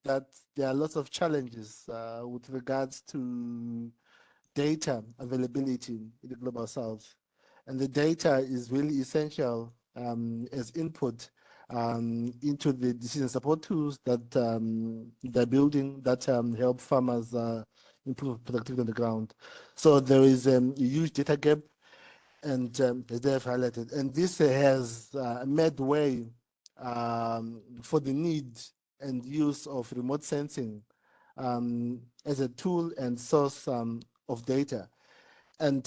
that there are lots of challenges with regards to data availability in the Global South. And the data is really essential as input into the decision support tools that they're building that help farmers improve productivity on the ground. So there is a huge data gap, and as they have highlighted, and this has made way for the need and use of remote sensing as a tool and source of data. And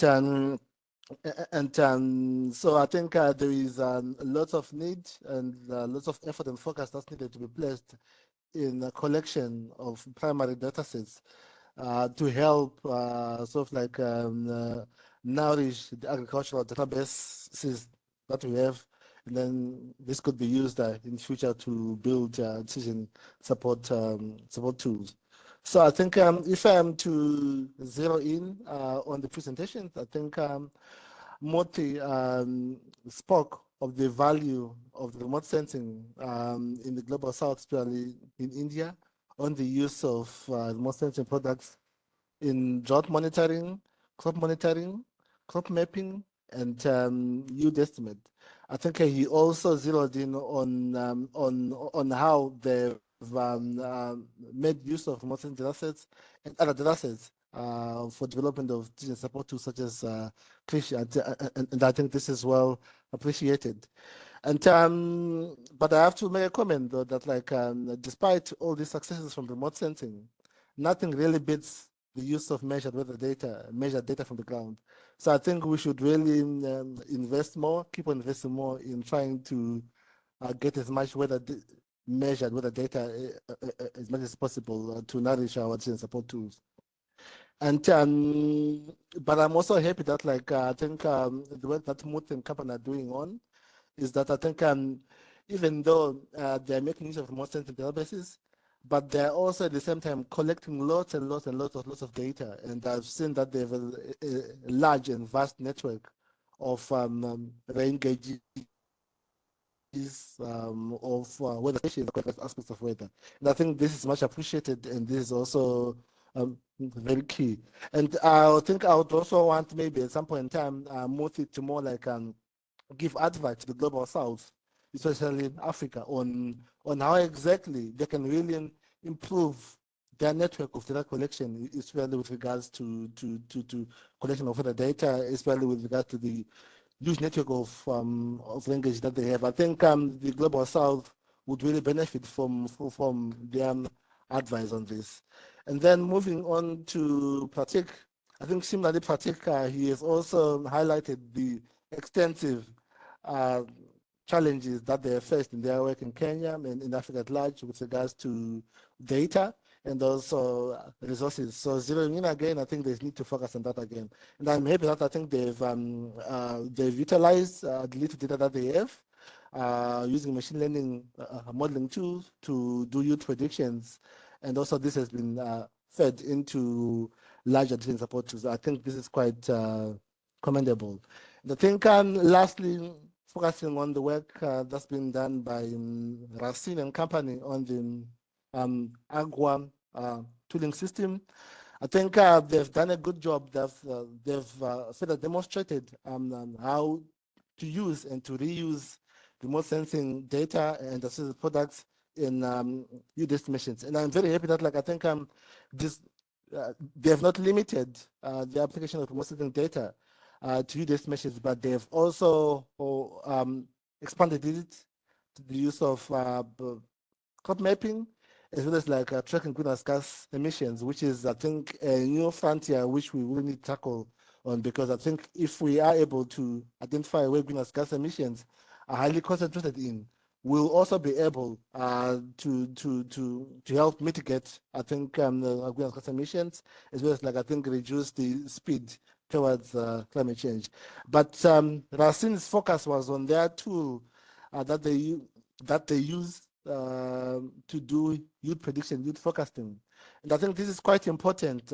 so I think there is lots of need and lots of effort and focus that's needed to be placed in a collection of primary data sets to help sort of like nourish the agricultural databases that we have. And then this could be used in future to build decision support tools. So I think if I am to zero in on the presentations, I think Moti spoke of the value of remote sensing in the Global South, especially in India, on the use of remote sensing products in drought monitoring, crop mapping, and yield estimate. I think he also zeroed in on how they've made use of remote sensing data sets and other data sets for development of decision support tools such as Krish, and I think this is well appreciated. And but I have to make a comment though that like despite all these successes from remote sensing, nothing really beats the use of measured data from the ground. So I think we should really invest more, keep on investing more in trying to get as much measured weather data as much as possible to nourish our decision support tools. And but I'm also happy that like I think the work that Mut and Kapan are doing on is that I think even though they're making use of remote sensing databases, but they're also at the same time collecting lots of data. And I've seen that they have a large and vast network of rain gauges of weather stations, aspects of weather. And I think this is much appreciated, and this is also very key. And I think I would also want maybe at some point in time move it to more like give advice to the Global South, especially Africa, on how exactly they can really improve their network of data collection, especially with regards to collection of weather data, especially with regard to the huge network of language that they have. I think the Global South would really benefit from their advice on this. And then moving on to Pratik, I think similarly Pratik, he has also highlighted the extensive challenges that they have faced in their work in Kenya and in Africa at large with regards to data and also resources. So zeroing in again, I think they need to focus on that again. And I'm happy that I think they've utilized the little data that they have using machine learning modeling tools to do yield predictions. And also this has been fed into larger decision support tools. I think this is quite commendable. And I think lastly, focusing on the work that's been done by Racine and company on the Agua tooling system. I think they've done a good job. They've further demonstrated how to use and to reuse remote sensing data and associated products in yield estimations. And I'm very happy that, like, I think this they have not limited the application of remote sensing data to yield estimations, but they've also expanded it to the use of crop mapping, as well as like tracking greenhouse gas emissions, which is, I think, a new frontier which we will need to tackle on, because I think if we are able to identify where greenhouse gas emissions are highly concentrated in, we'll also be able to help mitigate, I think, the greenhouse gas emissions, as well as, like, I think, reduce the speed towards climate change. But Racine's focus was on their tool that they use to do yield prediction, yield forecasting. And I think this is quite important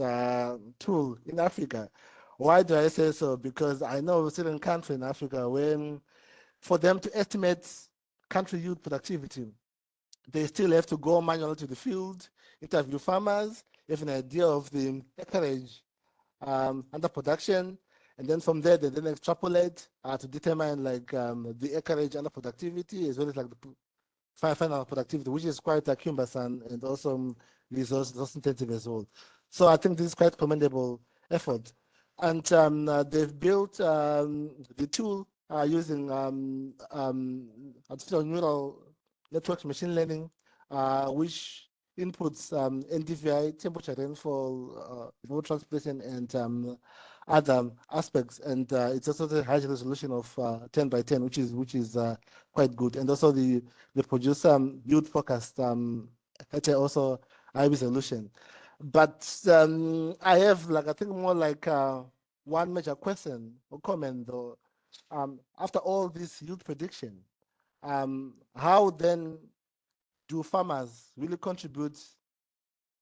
tool in Africa. Why do I say so? Because I know certain countries in Africa, when for them to estimate country yield productivity, they still have to go manually to the field, interview farmers, have an idea of the acreage under production, and then from there they then extrapolate to determine like the acreage under productivity, as well as like the final productivity, which is quite cumbersome and also resource intensive as well. So I think this is quite commendable effort. And they've built the tool using artificial neural network machine learning, which inputs NDVI, temperature, rainfall, remote transportation, and other aspects. And it's also the high resolution of 10 by 10, which is quite good. And also they produce yield forecast at also high resolution. But I have, like, I think more like one major question or comment though. After all this yield prediction, how then do farmers really contribute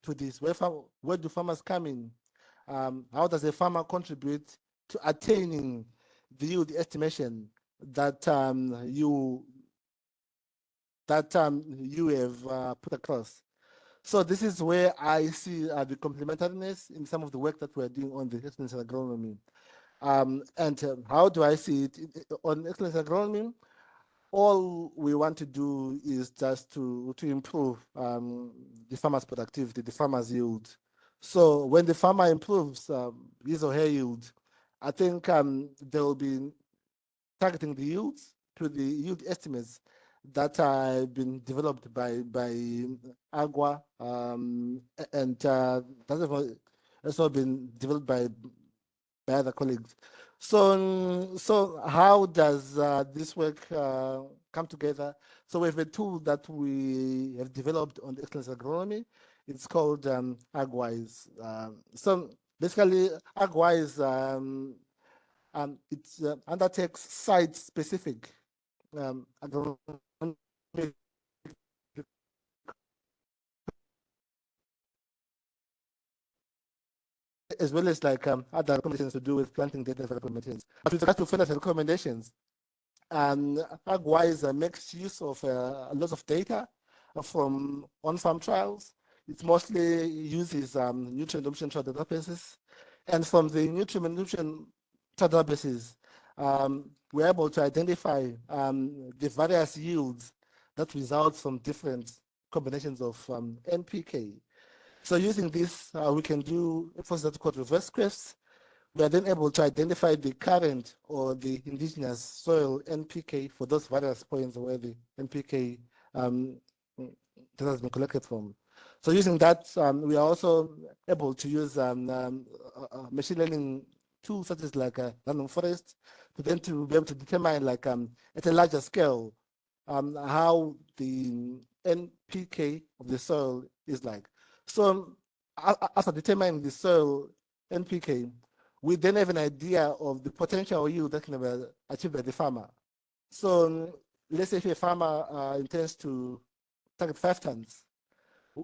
to this? Where do farmers come in? How does a farmer contribute to attaining the yield estimation that you have put across? So this is where I see the complementariness in some of the work that we're doing on the excellence in agronomy. And how do I see it on excellence in agronomy? All we want to do is just to improve the farmer's productivity, the farmer's yield. So when the farmer improves his or her yield, I think they will be targeting the yields to the yield estimates that have been developed by Agua, and that have also been developed by other colleagues. So how does this work come together? So we have a tool that we have developed on the excellence agronomy. It's called Agwise. So basically, Agwise it undertakes site-specific agronomy, as well as like other recommendations to do with planting data recommendations. But with regard to further recommendations, Agwise makes use of a lot of data from on-farm trials. It mostly uses nutrient option trial databases, and from the nutrient trial databases, we're able to identify the various yields that result from different combinations of NPK. So using this, we can do efforts that called reverse quests, we are then able to identify the current or the indigenous soil NPK for those various points where the NPK that has been collected from. So using that, we are also able to use machine learning tools such as like random forest to then to be able to determine like at a larger scale how the NPK of the soil is like. So after determining the soil NPK, we then have an idea of the potential yield that can be achieved by the farmer. So let's say if a farmer intends to target 5 tons,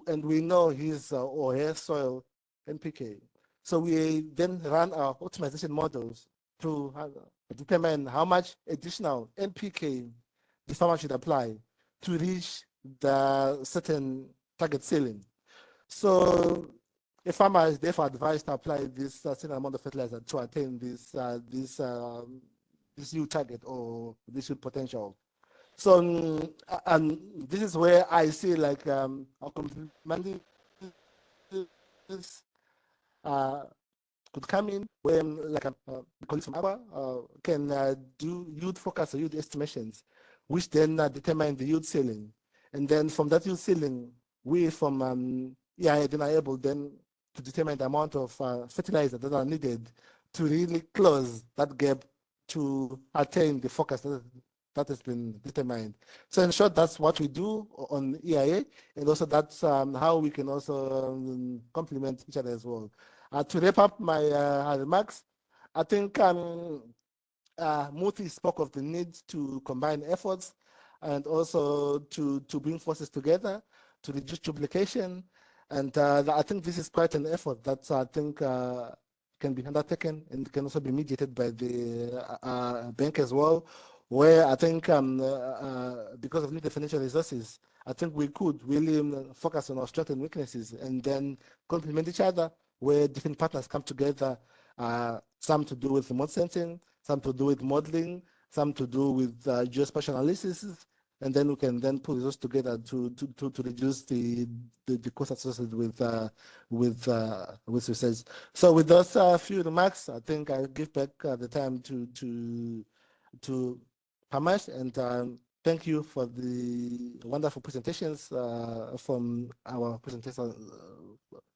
and we know his or her soil NPK. So we then run our optimization models to determine how much additional NPK the farmer should apply to reach the certain target ceiling. So a farmer is therefore advised to apply this certain amount of fertilizer to attain this yield target or this yield potential. So and this is where I see like our complementary could come in when like colleagues from IFPRI can do yield forecast or yield estimations, which then determine the yield ceiling. And then from that yield ceiling, we from EIA then are able then to determine the amount of fertilizer that are needed to really close that gap to attain the forecast that has been determined. So in short, that's what we do on EIA, and also that's how we can also complement each other as well. To wrap up my remarks, I think Muthi spoke of the need to combine efforts and also to bring forces together to reduce duplication. And I think this is quite an effort that I think can be undertaken and can also be mediated by the bank as well, where I think because of limited financial resources, I think we could really focus on our strengths and weaknesses and then complement each other, where different partners come together, some to do with remote sensing, some to do with modeling, some to do with geospatial analysis, and then we can then put those together to reduce the cost associated with research. So with those few remarks, I think I'll give back the time to Pamesh, and thank you for the wonderful presentations from our presenters.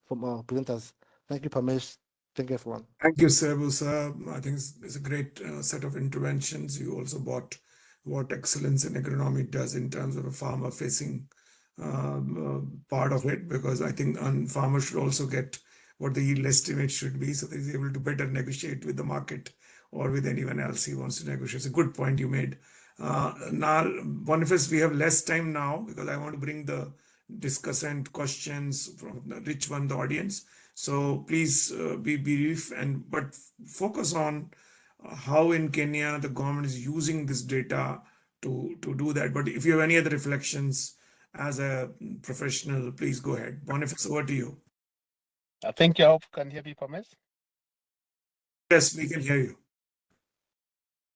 From our presenters. Thank you, Pamesh. Thank you, everyone. Thank you, Sebu sir. I think it's a great set of interventions. You also brought what excellence in agronomy does in terms of a farmer-facing part of it, because I think farmers should also get what the yield estimate should be, so that he's able to better negotiate with the market or with anyone else he wants to negotiate. It's a good point you made. Now, Boniface, we have less time now because I want to bring the discussant questions from the rich one, the audience. So please be brief but focus on how in Kenya the government is using this data to do that. But if you have any other reflections as a professional, please go ahead. Boniface, over to you. Thank you. I hope you can hear me, Pamesh. Yes, we can hear you.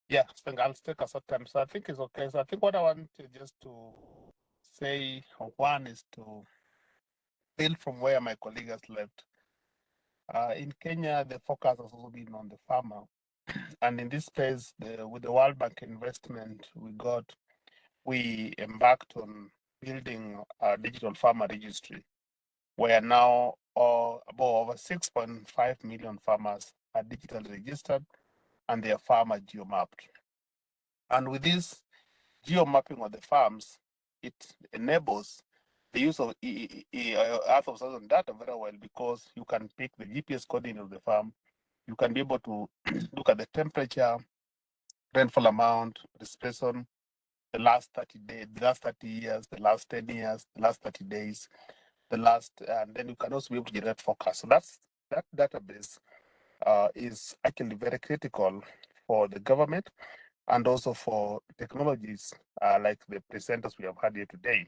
Yeah, so I'll take a short time. So I think it's okay. So I think what I want to just to say, one is to build from where my colleague has left. In Kenya, the focus has also been on the farmer. And in this space, with the World Bank investment we embarked on building a digital farmer registry, where now about over 6.5 million farmers are digitally registered and their farm are geomapped. And with this geomapping of the farms, it enables the use of Earth observation data very well, because you can pick the GPS coordinate of the farm. You can be able to look at the temperature, rainfall amount, precipitation, the last 30 days, the last 30 years, the last 10 years, the last 30 days, and then you can also be able to generate forecasts. So that database is actually very critical for the government and also for technologies like the presenters we have had here today.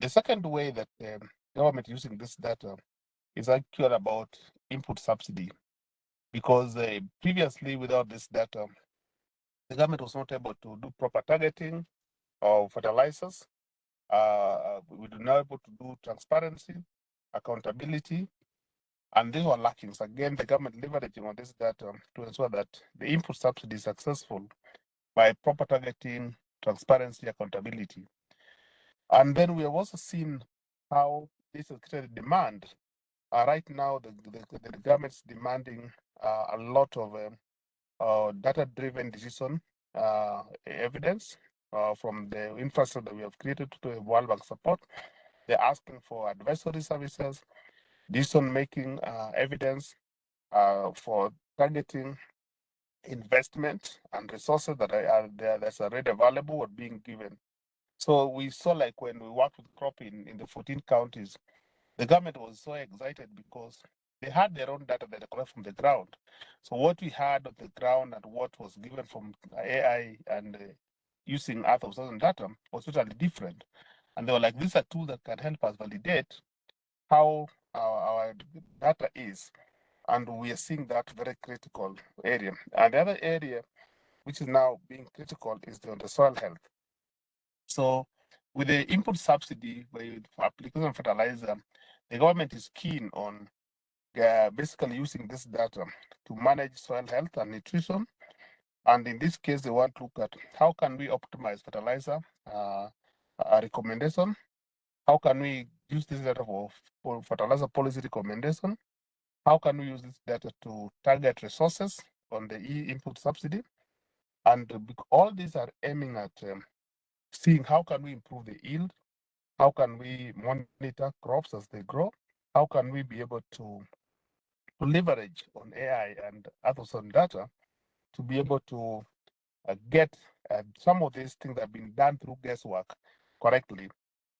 The second way that the government is using this data is actually about input subsidy, because previously without this data, the government was not able to do proper targeting of fertilizers. We were not able to do transparency, accountability, And these were lacking. So again, the government leveraging on this data to ensure that the input subsidy is successful by proper targeting, transparency, accountability. And then we have also seen how this has created demand. Right now, the government's demanding a lot of data-driven decision evidence from the infrastructure that we have created to the World Bank support. They're asking for advisory services, decision-making evidence for targeting investment and resources that are there that's already available or being given. So we saw, like when we worked with crop in the 14 counties, the government was so excited because they had their own data that they collect from the ground. So what we had on the ground and what was given from AI and using Earth observation data was totally different. And they were like, these are tools that can help us validate how our data is. And we are seeing that very critical area. And the other area which is now being critical is the soil health. So with the input subsidy for application of fertilizer, the government is keen on basically using this data to manage soil health and nutrition. And in this case, they want to look at how can we optimize fertilizer recommendation? How can we use this data for fertilizer policy recommendation? How can we use this data to target resources on the input subsidy? And all these are aiming at seeing how can we improve the yield, how can we monitor crops as they grow, how can we be able to leverage on AI and other some data to be able to get some of these things that have been done through guesswork correctly.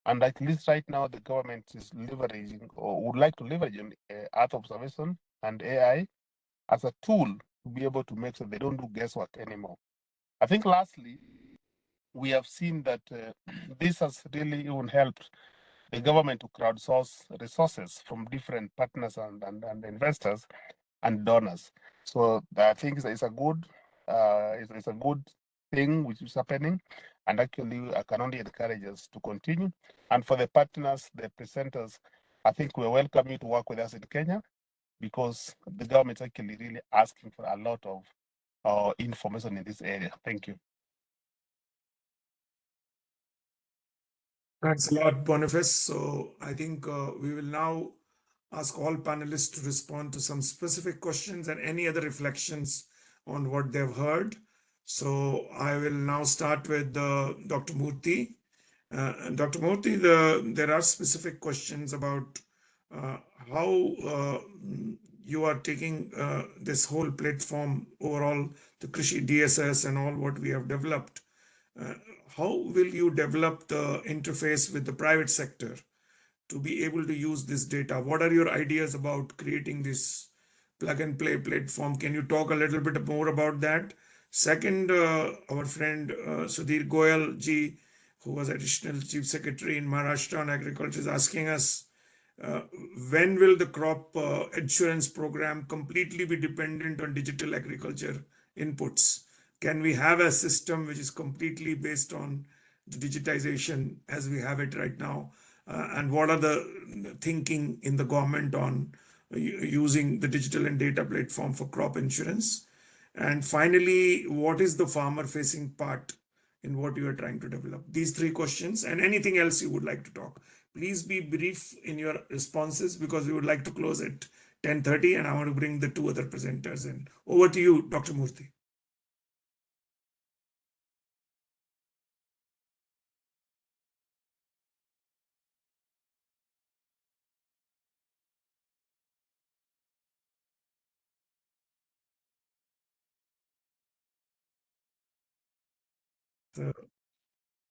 And at least right now, the government is leveraging or would like to leverage on Earth observation and AI as a tool to be able to make sure they don't do guesswork anymore. I think lastly, we have seen that this has really even helped the government to crowdsource resources from different partners and investors and donors. So I think it's a good thing which is happening, and actually I can only encourage us to continue. And for the partners, the presenters, I think we're welcome you to work with us in Kenya because the government is actually really asking for a lot of information in this area. Thank you. Thanks a lot, Boniface. So I think we will now ask all panelists to respond to some specific questions and any other reflections on what they've heard. So I will now start with Dr. Murthy. Dr. Murthy, there are specific questions about how you are taking this whole platform overall, the Krishi DSS and all what we have developed. How will you develop the interface with the private sector to be able to use this data? What are your ideas about creating this plug and play platform? Can you talk a little bit more about that? Second, our friend Sudhir Goyal ji, who was Additional Chief Secretary in Maharashtra on Agriculture, is asking us, when will the crop insurance program completely be dependent on digital agriculture inputs? Can we have a system which is completely based on the digitization as we have it right now? And what are the thinking in the government on using the digital and data platform for crop insurance? And finally, what is the farmer facing part in what you are trying to develop? These three questions and anything else you would like to talk. Please be brief in your responses because we would like to close at 10:30 and I want to bring the two other presenters in. Over to you, Dr. Murthy.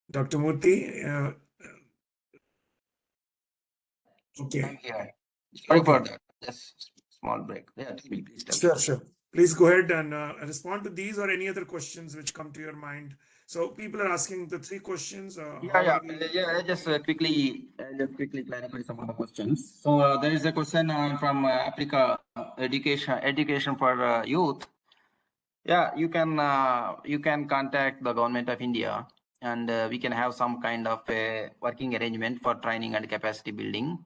Dr. Murthy, okay. I'm here. Sorry Okay. for that. Just small break. Yeah, please tell me. Sure. Please go ahead and respond to these or any other questions which come to your mind. So people are asking the three questions. I just quickly clarify some of the questions. So there is a question from Africa education for youth. Yeah, you can contact the government of India, and we can have some kind of a working arrangement for training and capacity building.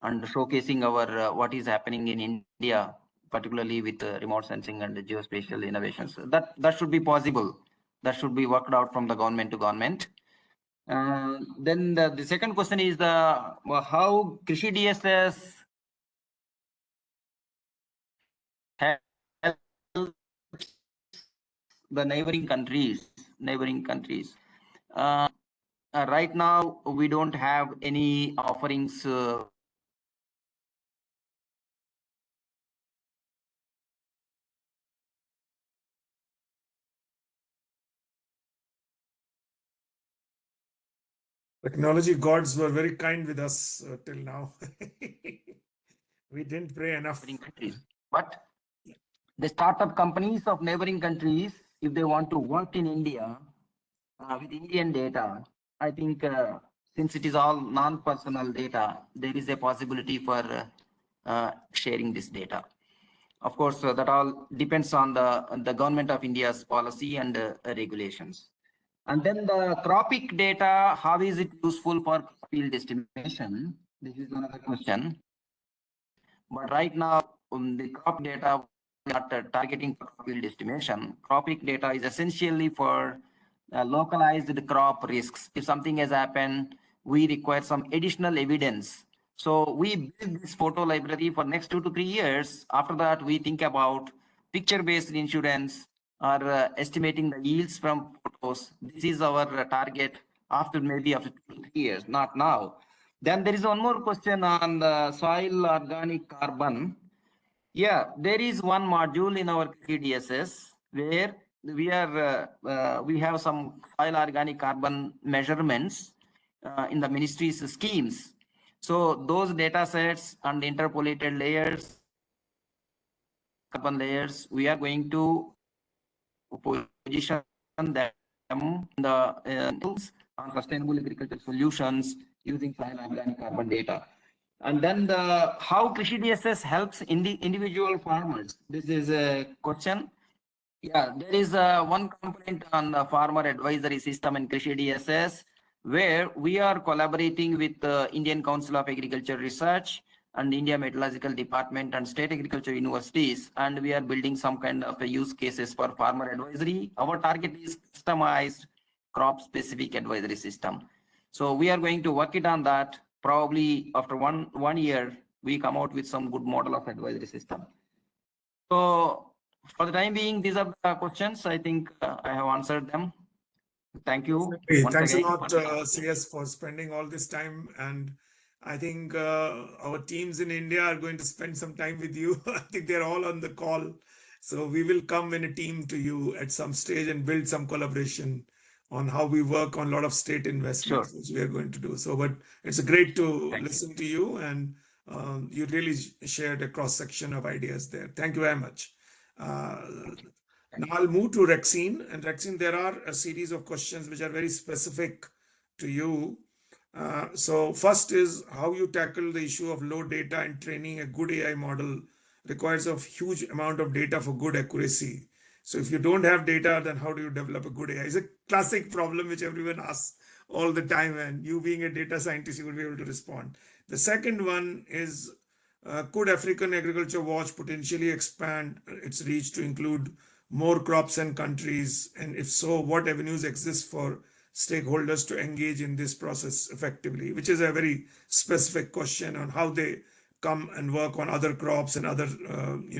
and showcasing our what is happening in India, particularly with remote sensing and the geospatial innovations. That should be possible. That should be worked out from the government to government. Then the second question is how Krishi DSS helps the neighboring countries. Right now, we don't have any offerings. Technology gods were very kind with us till now. We didn't pray enough. Neighboring countries, but the startup companies of neighboring countries, if they want to work in India with Indian data, I think since it is all non-personal data, there is a possibility for sharing this data. Of course, that all depends on the government of India's policy and regulations. And then the cropic data, how is it useful for field estimation? This is another question. But right now, the crop data, we are not targeting for field estimation. Cropic data is essentially for localized crop risks. If something has happened, we require some additional evidence. So we build this photo library for next 2 to 3 years. After that, we think about picture-based insurance or estimating the yields from photos. This is our target after 2 to 3 years, not now. Then there is one more question on the soil organic carbon. Yeah, there is one module in our DSS where we have some soil organic carbon measurements in the ministry's schemes. So those data sets and interpolated layers, carbon layers, we are going to position them in the on sustainable agriculture solutions using soil organic carbon data. And then how Krishi DSS helps in the individual farmers. This is a question. Yeah, there is one component on the farmer advisory system in Krishi DSS where we are collaborating with the Indian Council of Agriculture Research and India Meteorological Department and state agriculture universities, and we are building some kind of a use cases for farmer advisory. Our target is customized crop specific advisory system. So we are going to work it on that. Probably after one year, we come out with some good model of advisory system. So for the time being, these are the questions. I think I have answered them. Thank you. Thanks a lot, CS, for spending all this time. And I think our teams in India are going to spend some time with you. I think they're all on the call. So we will come in a team to you at some stage and build some collaboration on how we work on a lot of state investments, which we are going to do. So, but it's great to listen to you, and you really shared a cross section of ideas there. Thank you very much. Now I'll move to Racine. And Racine, there are a series of questions which are very specific to you. So first is how you tackle the issue of low data, and training a good AI model requires a huge amount of data for good accuracy. So if you don't have data, then how do you develop a good AI? It's a classic problem which everyone asks all the time, and you being a data scientist, you will be able to respond. The second one is, could African Agriculture Watch potentially expand its reach to include more crops and countries? And if so, what avenues exist for stakeholders to engage in this process effectively? Which is a very specific question on how they come and work on other crops and other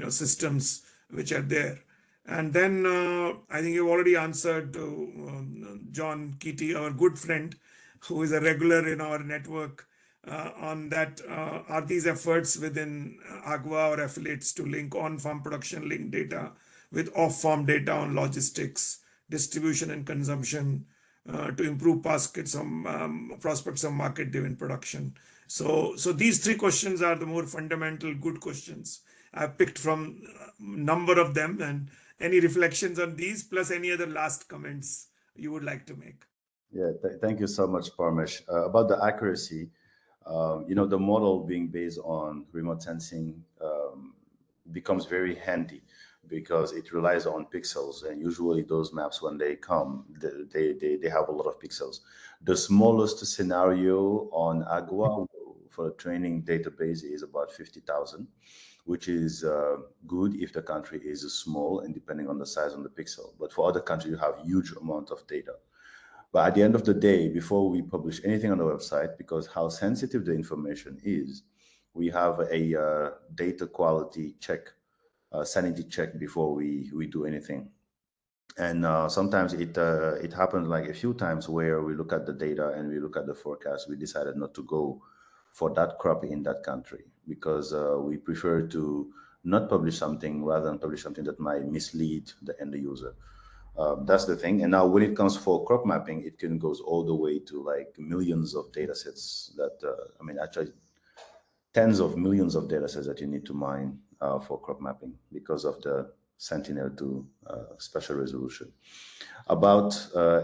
systems which are there. And then I think you've already answered to John Keaty, our good friend, who is a regular in our network, on that. Are these efforts within AGWA or affiliates to link on-farm production linked data with off-farm data on logistics, distribution and consumption to improve prospects of market-driven production? So these three questions are the more fundamental good questions. I've picked from a number of them, and any reflections on these, plus any other last comments you would like to make? Yeah, thank you so much, Parmesh. About the accuracy, the model being based on remote sensing becomes very handy because it relies on pixels, and usually those maps, when they come, they have a lot of pixels. The smallest scenario on AGWA for a training database is about 50,000, which is good if the country is small and depending on the size of the pixel. But for other countries, you have huge amount of data. But at the end of the day, before we publish anything on the website, because how sensitive the information is, we have a data quality check, sanity check before we do anything. And sometimes it happens like a few times where we look at the data and we look at the forecast. We decided not to go for that crop in that country because we prefer to not publish something rather than publish something that might mislead the end user. That's the thing. And now when it comes for crop mapping, it can goes all the way to like millions of data sets that, I mean, actually tens of millions of data sets that you need to mine for crop mapping because of the Sentinel-2 special resolution. About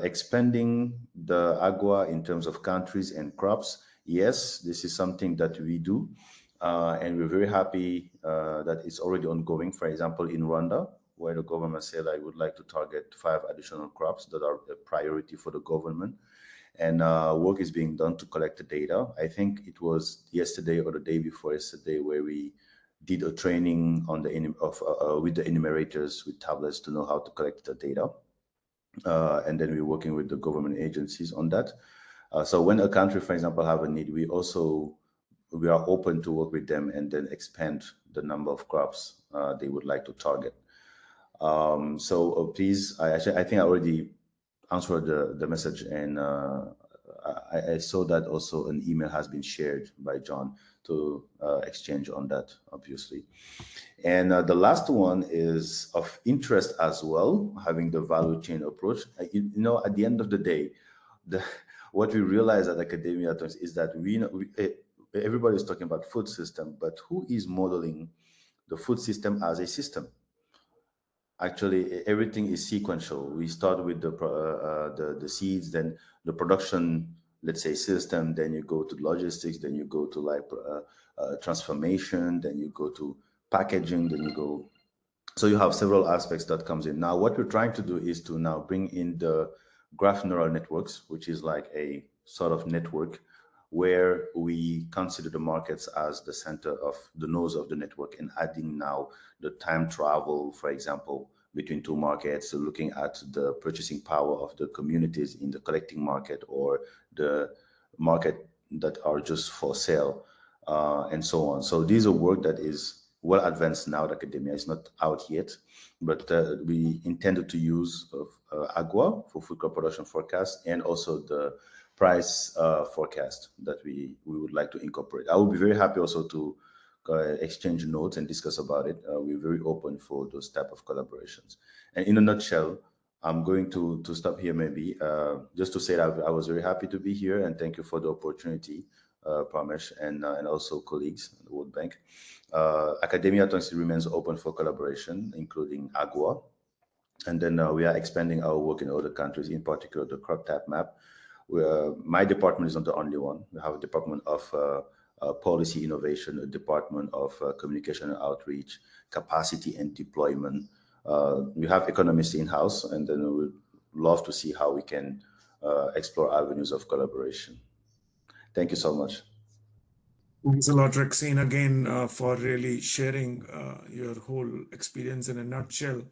expanding the AGWA in terms of countries and crops, yes, this is something that we do. And we're very happy that it's already ongoing. For example, in Rwanda, where the government said I would like to target 5 additional crops that are a priority for the government. And work is being done to collect the data. I think it was yesterday or the day before yesterday where we did a training on the with the enumerators with tablets to know how to collect the data. And then we're working with the government agencies on that. So when a country, for example, have a need, we are open to work with them and then expand the number of crops they would like to target. So please, I think I already answered the message, and I saw that also an email has been shared by John to exchange on that, obviously. And the last one is of interest as well, having the value chain approach. You know, at the end of the day, what we realize at academia is that everybody is talking about food system, but who is modeling the food system as a system? Actually, everything is sequential. We start with the seeds, then the production, let's say, system, then you go to logistics, then you go to like transformation, then you go to packaging, then you go. So you have several aspects that comes in. Now, what we're trying to do is to now bring in the graph neural networks, which is like a sort of network where we consider the markets as the center of the nose of the network, and adding now the time travel, for example, between two markets, so looking at the purchasing power of the communities in the collecting market or the market that are just for sale, and so on. So these are work that is well advanced now at academia. It's not out yet, but we intended to use AGWA for food crop production forecast, and also the price forecast that we would like to incorporate. I would be very happy also to exchange notes and discuss about it. We're very open for those type of collaborations. And in a nutshell, I'm going to stop here maybe, just to say that I was very happy to be here, and thank you for the opportunity, Parmesh, and also colleagues at the World Bank. Academia remains open for collaboration, including AGWA. And then we are expanding our work in other countries, in particular the crop type map. My department is not the only one. We have a department of policy innovation, a department of communication and outreach, capacity and deployment. We have economists in-house, and then we would love to see how we can explore avenues of collaboration. Thank you so much. Thanks a lot, Racine, again, for really sharing your whole experience in a nutshell.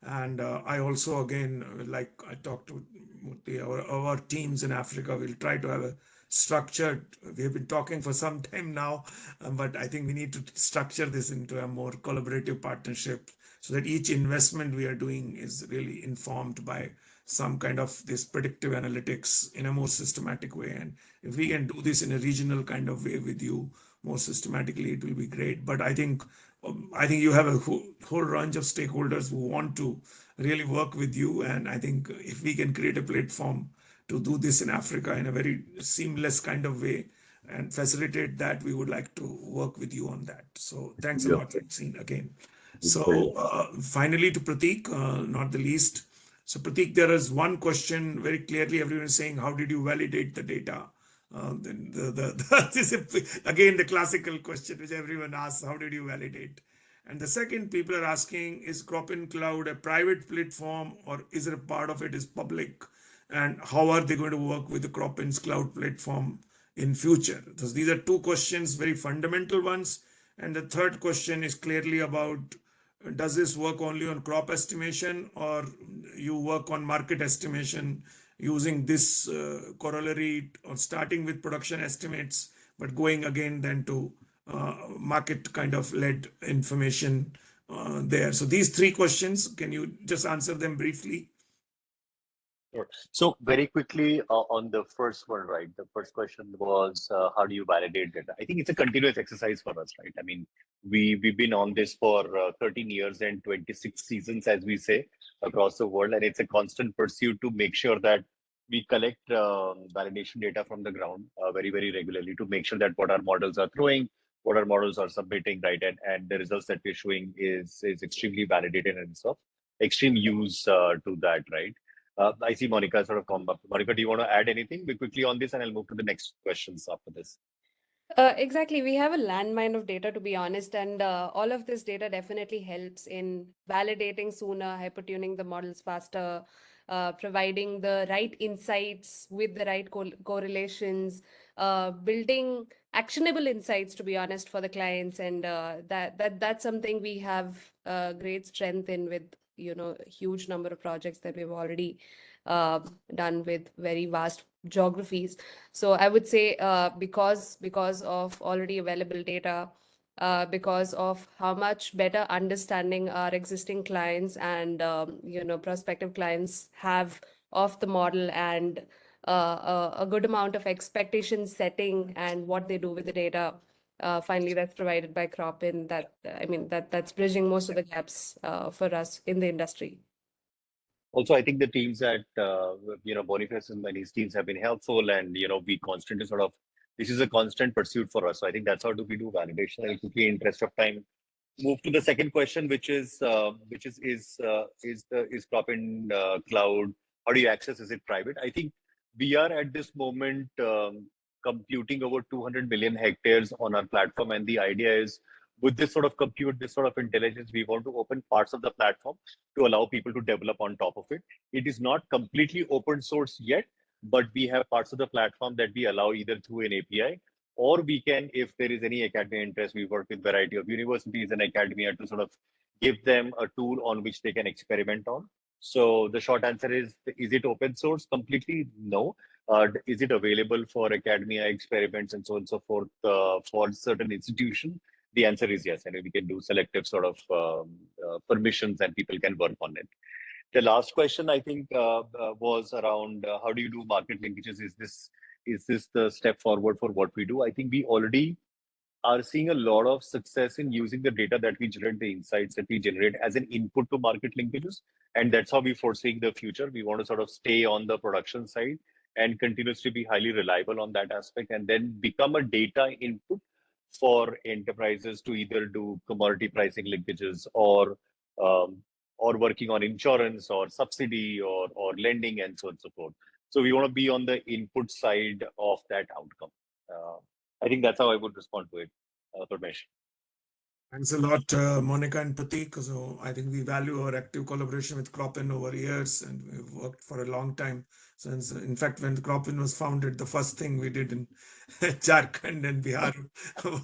And I also, again, like I talked to Murthy, our teams in Africa will try to have a structured, we have been talking for some time now, but I think we need to structure this into a more collaborative partnership so that each investment we are doing is really informed by some kind of this predictive analytics in a more systematic way. And if we can do this in a regional kind of way with you more systematically, it will be great. But I think you have a whole range of stakeholders who want to really work with you. And I think if we can create a platform to do this in Africa in a very seamless kind of way and facilitate that, we would like to work with you on that. So thanks a lot, Racine, again. So finally to Prateek, not the least. So Prateek, there is one question very clearly, everyone is saying, how did you validate the data? Then this is again the classical question which everyone asks, how did you validate? And the second, people are asking, is Cropin Cloud a private platform, or is it a part of it is public? And how are they going to work with the Cropin's cloud platform in future? So these are two questions, very fundamental ones. And the third question is clearly about, does this work only on crop estimation, or you work on market estimation using this corollary, or starting with production estimates, but going again then to market kind of led information there. So these three questions, can you just answer them briefly? Sure. So very quickly on the first one, right? The first question was, how do you validate data? I think it's a continuous exercise for us, right? I mean, we've been on this for 13 years and 26 seasons, as we say, across the world, and it's a constant pursuit to make sure that we collect validation data from the ground very, very regularly to make sure that what our models are throwing, what our models are submitting, right, and the results that we're showing is extremely validated and so extreme use to that, right? I see Monica sort of come up. Monica, do you want to add anything quickly on this, and I'll move to the next questions after this. Exactly. We have a landmine of data, to be honest, and all of this data definitely helps in validating sooner, hypertuning the models faster, providing the right insights with the right correlations, building actionable insights, to be honest, for the clients, and that's something we have great strength in, with a huge number of projects that we've already done with very vast geographies. So I would say because of already available data, because of how much better understanding our existing clients and prospective clients have of the model, and a good amount of expectation setting and what they do with the data. Finally, that's provided by Cropin. That's bridging most of the gaps for us in the industry. Also, I think the teams at Boniface and his teams have been helpful, and we constantly sort of, this is a constant pursuit for us. So I think that's how we do validation. I'll quickly, in interest of time, move to the second question, which is Cropin cloud? How do you access? Is it private? I think we are at this moment computing over 200 million hectares on our platform, and the idea is, with this sort of compute, this sort of intelligence, we want to open parts of the platform to allow people to develop on top of it. It is not completely open source yet, but we have parts of the platform that we allow either through an API, or we can, if there is any academia interest, we work with a variety of universities and academia to sort of give them a tool on which they can experiment on. So the short answer is it open source? Completely no. Is it available for academia experiments and so on and so forth for certain institutions? The answer is yes, and we can do selective sort of permissions, and people can work on it. The last question, I think, was around how do you do market linkages? Is this the step forward for what we do? I think we already are seeing a lot of success in using the data that we generate, the insights that we generate as an input to market linkages. And that's how we're foreseeing the future. We want to sort of stay on the production side and continuously be highly reliable on that aspect, and then become a data input for enterprises to either do commodity pricing linkages, or working on insurance or subsidy or lending and so on and so forth. So we want to be on the input side of that outcome. I think that's how I would respond to it, Parmesh. Thanks a lot, Monica and Prateek. So I think we value our active collaboration with Cropin over years, and we've worked for a long time. Since, in fact, when Cropin was founded, the first thing we did in Jharkhand and Bihar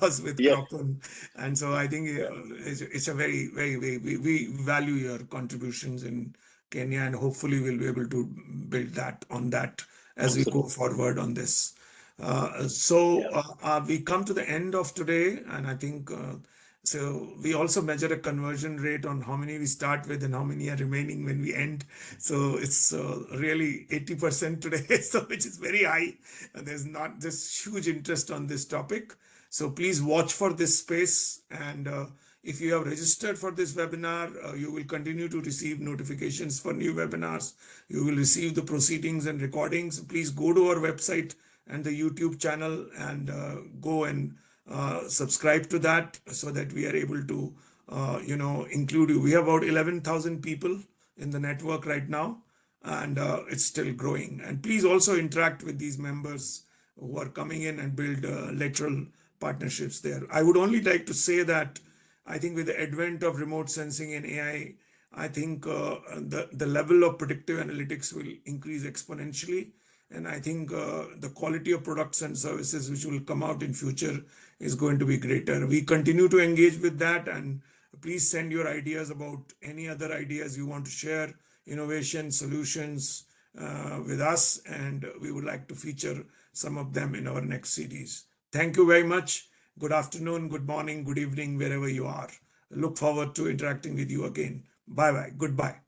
was with Cropin. And so I think it's a very, very, we value your contributions in Kenya, and hopefully we'll be able to build that on that as we go forward on this. We come to the end of today, and I think so we also measure a conversion rate on how many we start with and how many are remaining when we end. So it's really 80% today, so which is very high. And there's not this huge interest on this topic. So please watch for this space. And if you have registered for this webinar, you will continue to receive notifications for new webinars. You will receive the proceedings and recordings. Please go to our website and the YouTube channel and go and subscribe to that, so that we are able to include you. We have about 11,000 people in the network right now, and it's still growing. And please also interact with these members who are coming in and build lateral partnerships there. I would only like to say that I think with the advent of remote sensing and AI, I think the level of predictive analytics will increase exponentially. And I think the quality of products and services which will come out in future is going to be greater. We continue to engage with that, and please send your ideas about any other ideas you want to share, innovation, solutions with us, and we would like to feature some of them in our next series. Thank you very much. Good afternoon, good morning, good evening, wherever you are. Look forward to interacting with you again. Bye-bye. Goodbye.